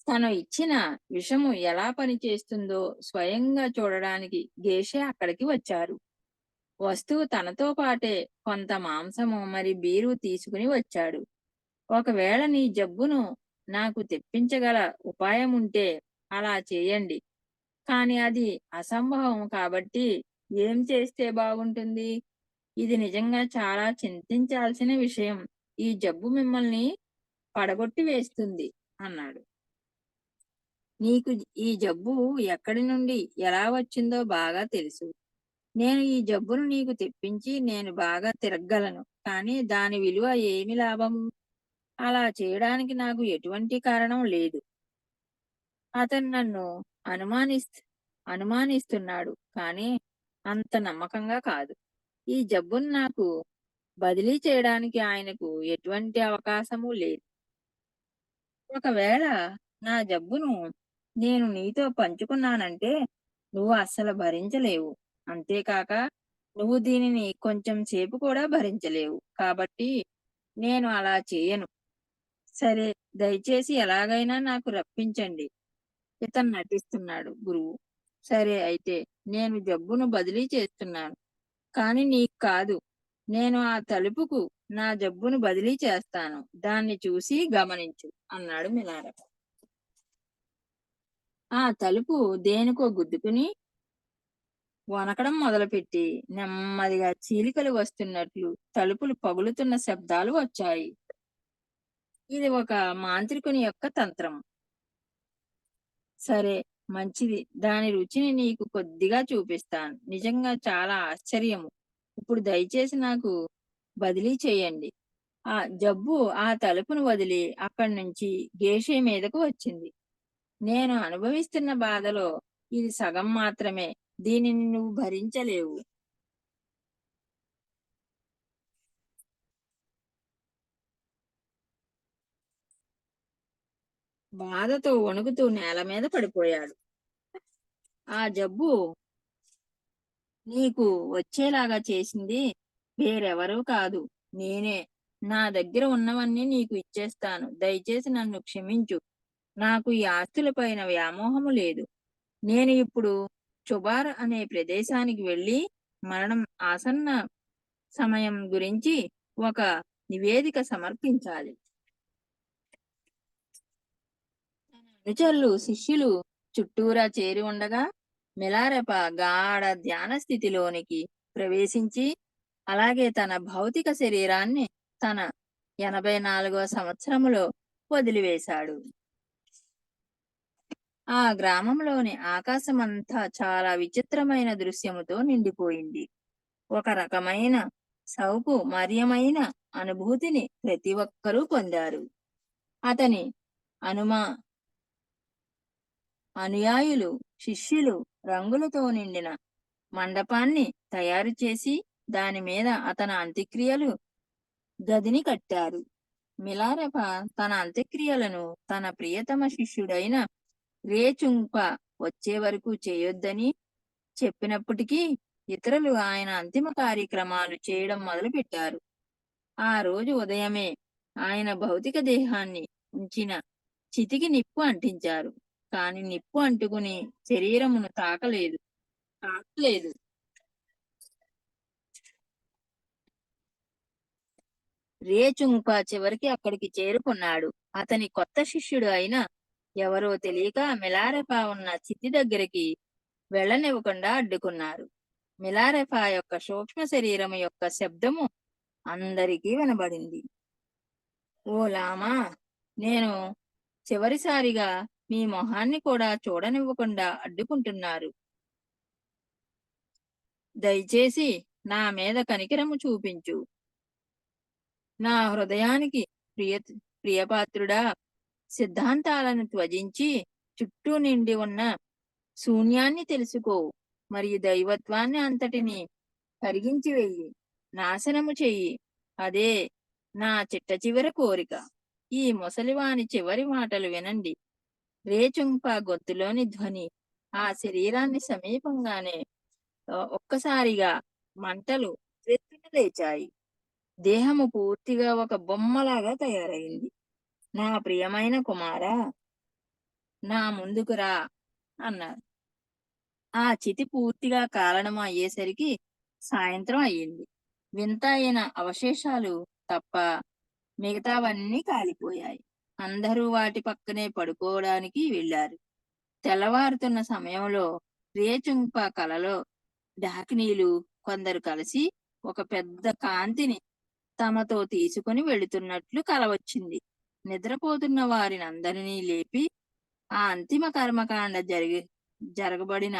తను ఇచ్చిన విషము ఎలా పనిచేస్తుందో స్వయంగా చూడడానికి గేషే అక్కడికి వచ్చారు. వస్తువు తనతో పాటే కొంత మాంసము మరి బీరు తీసుకుని వచ్చాడు. ఒకవేళ నీ జబ్బును నాకు తెప్పించగల ఉపాయం ఉంటే అలా చేయండి. కాని అది అసంభవం కాబట్టి ఏం చేస్తే బాగుంటుంది? ఇది నిజంగా చాలా చింతించాల్సిన విషయం. ఈ జబ్బు మిమ్మల్ని పడగొట్టి వేస్తుంది అన్నాడు. నీకు ఈ జబ్బు ఎక్కడి నుండి ఎలా వచ్చిందో బాగా తెలుసు. నేను ఈ జబ్బును నీకు తెప్పించి నేను బాగా తిరగలను. కానీ దాని విలువ ఏమి లాభము? అలా చేయడానికి నాకు ఎటువంటి కారణం లేదు. అతను నన్ను అనుమానిస్త్ అనుమానిస్తున్నాడు, కానీ అంత నమ్మకంగా కాదు. ఈ జబ్బును నాకు బదిలీ చేయడానికి ఆయనకు ఎటువంటి అవకాశము లేదు. ఒకవేళ నా జబ్బును నేను నీతో పంచుకున్నానంటే నువ్వు అస్సలు భరించలేవు. అంతేకాక నువ్వు దీనిని కొంచెం సేపు కూడా భరించలేవు. కాబట్టి నేను అలా చేయను. సరే, దయచేసి ఎలాగైనా నాకు రప్పించండి. ఇతను నటిస్తున్నాడు గురువు. సరే అయితే నేను జబ్బును బదిలీ చేస్తున్నాను. కానీ నీకు కాదు. నేను ఆ తలుపుకు నా జబ్బును బదిలీ చేస్తాను. దాన్ని చూసి గమనించు అన్నాడు మిలారెప. ఆ తలుపు దేనికో గుద్దుకుని వణకడం మొదలుపెట్టి, నెమ్మదిగా చీలికలు వస్తున్నట్లు తలుపులు పగులుతున్న శబ్దాలు వచ్చాయి. ఇది ఒక మాంత్రికుని యొక్క తంత్రం. సరే, మంచిది. దాని రుచిని నీకు కొద్దిగా చూపిస్తాను. నిజంగా చాలా ఆశ్చర్యము. ఇప్పుడు దయచేసి నాకు బదిలీ చేయండి. ఆ జబ్బు ఆ తలుపును వదిలి అక్కడి నుంచి గేషే మీదకు వచ్చింది. నేను అనుభవిస్తున్న బాధలో ఇది సగం మాత్రమే. దీనిని నువ్వు భరించలేవు. బాధతో వణుకుతూ నేల మీద పడిపోయాడు. ఆ జబ్బు నీకు వచ్చేలాగా చేసింది వేరెవరూ కాదు, నేనే. నా దగ్గర ఉన్నవన్నీ నీకు ఇచ్చేస్తాను. దయచేసి నన్ను క్షమించు. నాకు ఈ ఆస్తులపైన వ్యామోహము లేదు. నేను ఇప్పుడు చుబార్ అనే ప్రదేశానికి వెళ్ళి మరణం ఆసన్న సమయం గురించి ఒక నివేదిక సమర్పించాలి. అనుచరులు శిష్యులు చుట్టూరా చేరి ఉండగా మిలారెప గాఢ ధ్యాన స్థితిలోనికి ప్రవేశించి, అలాగే తన భౌతిక శరీరాన్ని తన 84వ సంవత్సరములో వదిలివేశాడు. ఆ గ్రామంలోని ఆకాశమంతా చాలా విచిత్రమైన దృశ్యముతో నిండిపోయింది. ఒక రకమైన సౌకుమార్యమైన అనుభూతిని ప్రతి ఒక్కరూ పొందారు. అతని అనుమా అనుయాయులు, శిష్యులు రంగులతో నిండిన మండపాన్ని తయారు చేసి దాని మీద అతని అంత్యక్రియలు గదిని కట్టారు. మిలారెప తన అంత్యక్రియలను తన ప్రియతమ శిష్యుడైన రేచుంప వచ్చే వరకు చేయొద్దని చెప్పినప్పటికీ ఇతరులు ఆయన అంతిమ కార్యక్రమాలు చేయడం మొదలుపెట్టారు. ఆ రోజు ఉదయమే ఆయన భౌతిక దేహాన్ని ఉంచిన చితికి నిప్పు అంటించారు. కాని నిప్పు అంటుకుని శరీరమును తాకలేదు. రేచుంప చివరికి అక్కడికి చేరుకున్నాడు. అతని కొత్త శిష్యుడు అయిన ఎవరో తెలియక మిలారెపా ఉన్న చితి దగ్గరికి వెళ్ళనివ్వకుండా అడ్డుకున్నారు. మిలారెపా యొక్క సూక్ష్మ శరీరము యొక్క శబ్దము అందరికీ వినబడింది. ఓ లామా, నేను చివరిసారిగా మీ మొహాన్ని కూడా చూడనివ్వకుండా అడ్డుకుంటున్నారు. దయచేసి నా మీద కనికరము చూపించు. నా హృదయానికి ప్రియ ప్రియపాత్రుడా, సిద్ధాంతాలను త్వజించి చుట్టూ నిండి ఉన్న శూన్యాన్ని తెలుసుకో. మరియు దైవత్వాన్ని అంతటిని కరిగించి వెయ్యి, నాశనము చెయ్యి. అదే నా చిట్ట చివరి కోరిక. ఈ ముసలివాని చివరి మాటలు వినండి. రేచుంప గొంతులోని ధ్వని ఆ శరీరాన్ని సమీపంగానే ఒక్కసారిగా మంటలు త్రెత్తున లేచాయి. దేహము పూర్తిగా ఒక బొమ్మలాగా తయారైంది. నా ప్రియమైన కుమారా, నా ముందుకు రా అన్నారు. ఆ చితి పూర్తిగా కాలడం అయ్యేసరికి సాయంత్రం అయ్యింది. వింత అయిన అవశేషాలు తప్ప మిగతావన్నీ కాలిపోయాయి. అందరూ వాటి పక్కనే పడుకోవడానికి వెళ్ళారు. తెల్లవారుతున్న సమయంలో రేచుంప కలలో డాకినీలు కొందరు కలిసి ఒక పెద్ద కాంతిని తమతో తీసుకుని వెళుతున్నట్లు కల వచ్చింది. నిద్రపోతున్న వారినందరినీ లేపి ఆ అంతిమ కర్మకాండ జరగబడిన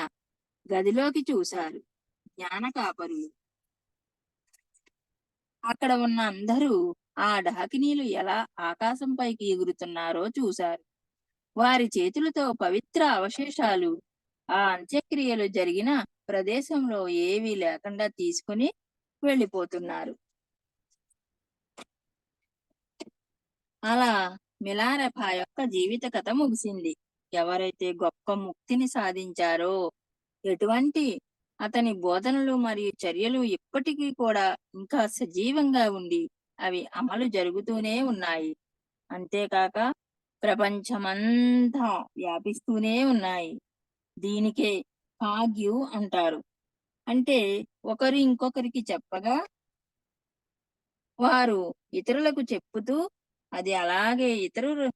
గదిలోకి చూశారు జ్ఞాన కాపరులు. అక్కడ ఉన్న అందరూ ఆ డాకినీలు ఎలా ఆకాశంపైకి ఎగురుతున్నారో చూశారు. వారి చేతులతో పవిత్ర అవశేషాలు ఆ అంత్యక్రియలు జరిగిన ప్రదేశంలో ఏవీ లేకుండా తీసుకుని వెళ్ళిపోతున్నారు. అలా మిలారెపా యొక్క జీవిత కథ ముగిసింది. ఎవరైతే గొప్ప ముక్తిని సాధించారో, ఎటువంటి అతని బోధనలు మరియు చర్యలు ఇప్పటికీ కూడా ఇంకా సజీవంగా ఉండి అవి అమలు జరుగుతూనే ఉన్నాయి. అంతేకాక ప్రపంచమంతా వ్యాపిస్తూనే ఉన్నాయి. దీనికే కాగ్యు అంటారు. అంటే ఒకరు ఇంకొకరికి చెప్పగా వారు ఇతరులకు చెప్పుతూ అది అలాగే ఇతరులు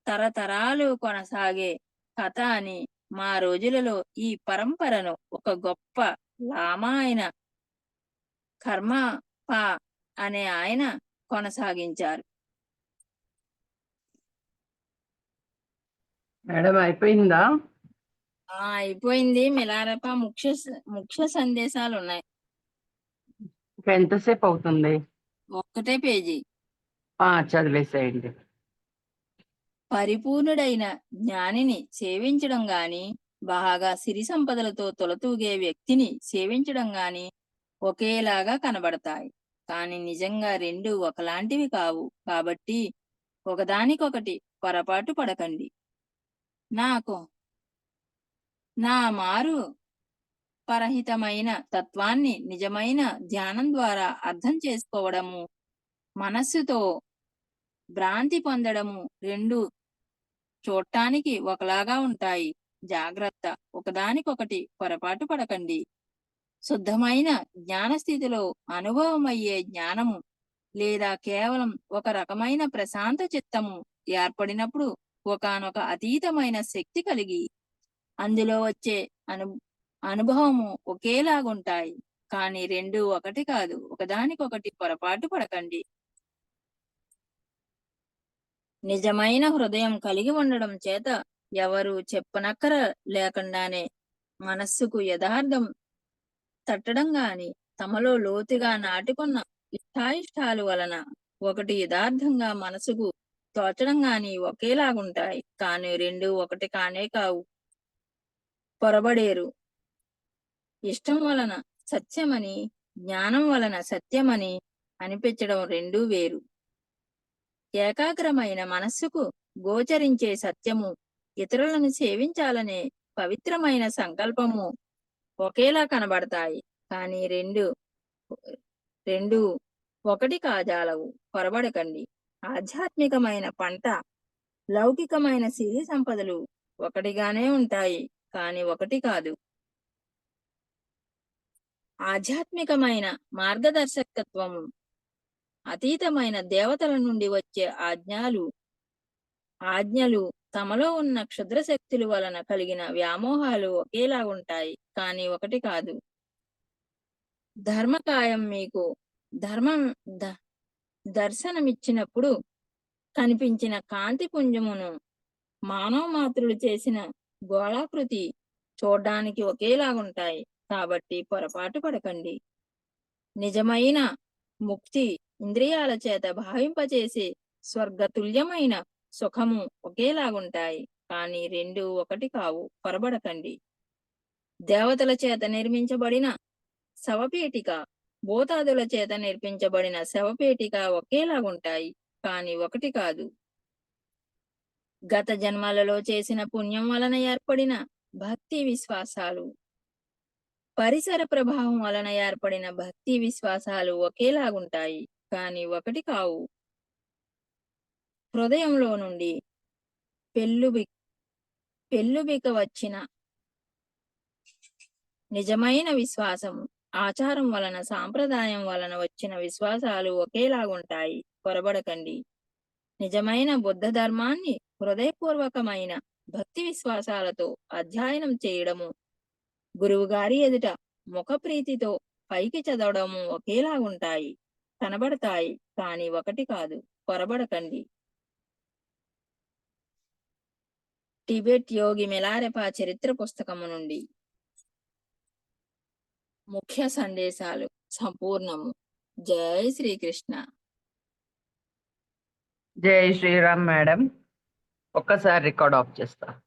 తరతరాలు కొనసాగే కథ అని మా రోజులలో ఈ పరంపరను ఒక గొప్ప లామా అయిన కర్మప అనే ఆయన కొనసాగించారు. మేడం అయిపోయిందా? అయిపోయింది. మిలారెప ముఖ్య సందేశాలు ఉన్నాయి. ఇంకా ఎంతసేపు అవుతుంది? ఒక్కటే పేజీ. చదివేసేయండి. పరిపూర్ణుడైన జ్ఞానిని సేవించడం గాని, బాగా సిరి సంపదలతో తొలతూగే వ్యక్తిని సేవించడం గాని ఒకేలాగా కనబడతాయి. కానీ నిజంగా రెండు ఒకలాంటివి కావు. కాబట్టి ఒకదానికొకటి పొరపాటు పడకండి. నా మారు పరహితమైన తత్వాన్ని నిజమైన ధ్యానం ద్వారా అర్థం చేసుకోవడము, మనస్సుతో భ్రాంతి పొందడము రెండు చూడటానికి ఒకలాగా ఉంటాయి. జాగ్రత్త, ఒకదానికొకటి పొరపాటు పడకండి. శుద్ధమైన జ్ఞాన స్థితిలో అనుభవమయ్యే జ్ఞానము లేదా కేవలం ఒక రకమైన ప్రశాంత చిత్తము ఏర్పడినప్పుడు ఒకానొక అతీతమైన శక్తి కలిగి అందులో వచ్చే అనుభవము ఒకేలాగుంటాయి. కానీ రెండు ఒకటి కాదు. ఒకదానికొకటి పొరపాటు పడకండి. నిజమైన హృదయం కలిగి ఉండడం చేత ఎవరు చెప్పనక్కర లేకుండానే మనస్సుకు యథార్థం తట్టడం గాని, తమలో లోతుగా నాటుకున్న ఇష్టాయిష్టాలు వలన ఒకటి యథార్థంగా మనసుకు తోచడం గాని ఒకేలాగుంటాయి. కానీ రెండు ఒకటి కానే కావు. పొరబడేరు. ఇష్టం వలన సత్యమని, జ్ఞానం వలన సత్యమని అనిపించడం రెండూ వేరు. ఏకాగ్రమైన మనస్సుకు గోచరించే సత్యము, ఇతరులను సేవించాలనే పవిత్రమైన సంకల్పము ఒకేలా కనబడతాయి. కానీ రెండు ఒకటి కాజాలవు. పొరబడకండి. ఆధ్యాత్మికమైన పంట, లౌకికమైన సిరి సంపదలు ఒకటిగానే ఉంటాయి. కానీ ఒకటి కాదు. ఆధ్యాత్మికమైన మార్గదర్శకత్వము, అతీతమైన దేవతల నుండి వచ్చే ఆజ్ఞలు తమలో ఉన్న క్షుద్ర శక్తుల వలన కలిగిన వ్యామోహాలు ఒకేలా ఉంటాయి. కానీ ఒకటి కాదు. ధర్మకాయం మీకు ధర్మం దర్శనమిచ్చినప్పుడు కనిపించిన కాంతి పుంజమును మానవ మాతృలు చేసిన గోళాకృతి చూడ్డానికి ఒకేలాగుంటాయి. కాబట్టి పొరపాటు పడకండి. నిజమైన ముక్తి ఇంద్రియాల చేత భావింపచేసే స్వర్గతుల్యమైన సుఖము ఒకేలాగుంటాయి. కానీ రెండు ఒకటి కావు. పొరబడకండి. దేవతల చేత నిర్మించబడిన శవపేటిక, భూతాదుల చేత నిర్మించబడిన శవపేటిక ఒకేలాగుంటాయి. కానీ ఒకటి కాదు. గత జన్మలలో చేసిన పుణ్యం వలన ఏర్పడిన భక్తి విశ్వాసాలు, పరిసర ప్రభావం వలన ఏర్పడిన భక్తి విశ్వాసాలు ఒకేలాగుంటాయి. కానీ ఒకటి కావు. హృదయంలో నుండి పెళ్ళుబిక వచ్చిన నిజమైన విశ్వాసము, ఆచారం వలన సాంప్రదాయం వలన వచ్చిన విశ్వాసాలు ఒకేలాగుంటాయి. పొరబడకండి. నిజమైన బుద్ధ ధర్మాన్ని హృదయపూర్వకమైన భక్తి విశ్వాసాలతో అధ్యయనం చేయడము, గురువుగారి ఎదుట ముఖప్రీతితో పైకి చదవడము ఒకేలాగుంటాయి. కనబడతాయి. కానీ ఒకటి కాదు. పొరబడకండి. టిబెట్ యోగి మిలారెపా చరిత్ర పుస్తకము నుండి ముఖ్య సందేశాలు సంపూర్ణము. జై శ్రీకృష్ణ. జై శ్రీరామ్. మేడం ఒక్కసారి రికార్డ్ ఆఫ్ చేస్తా.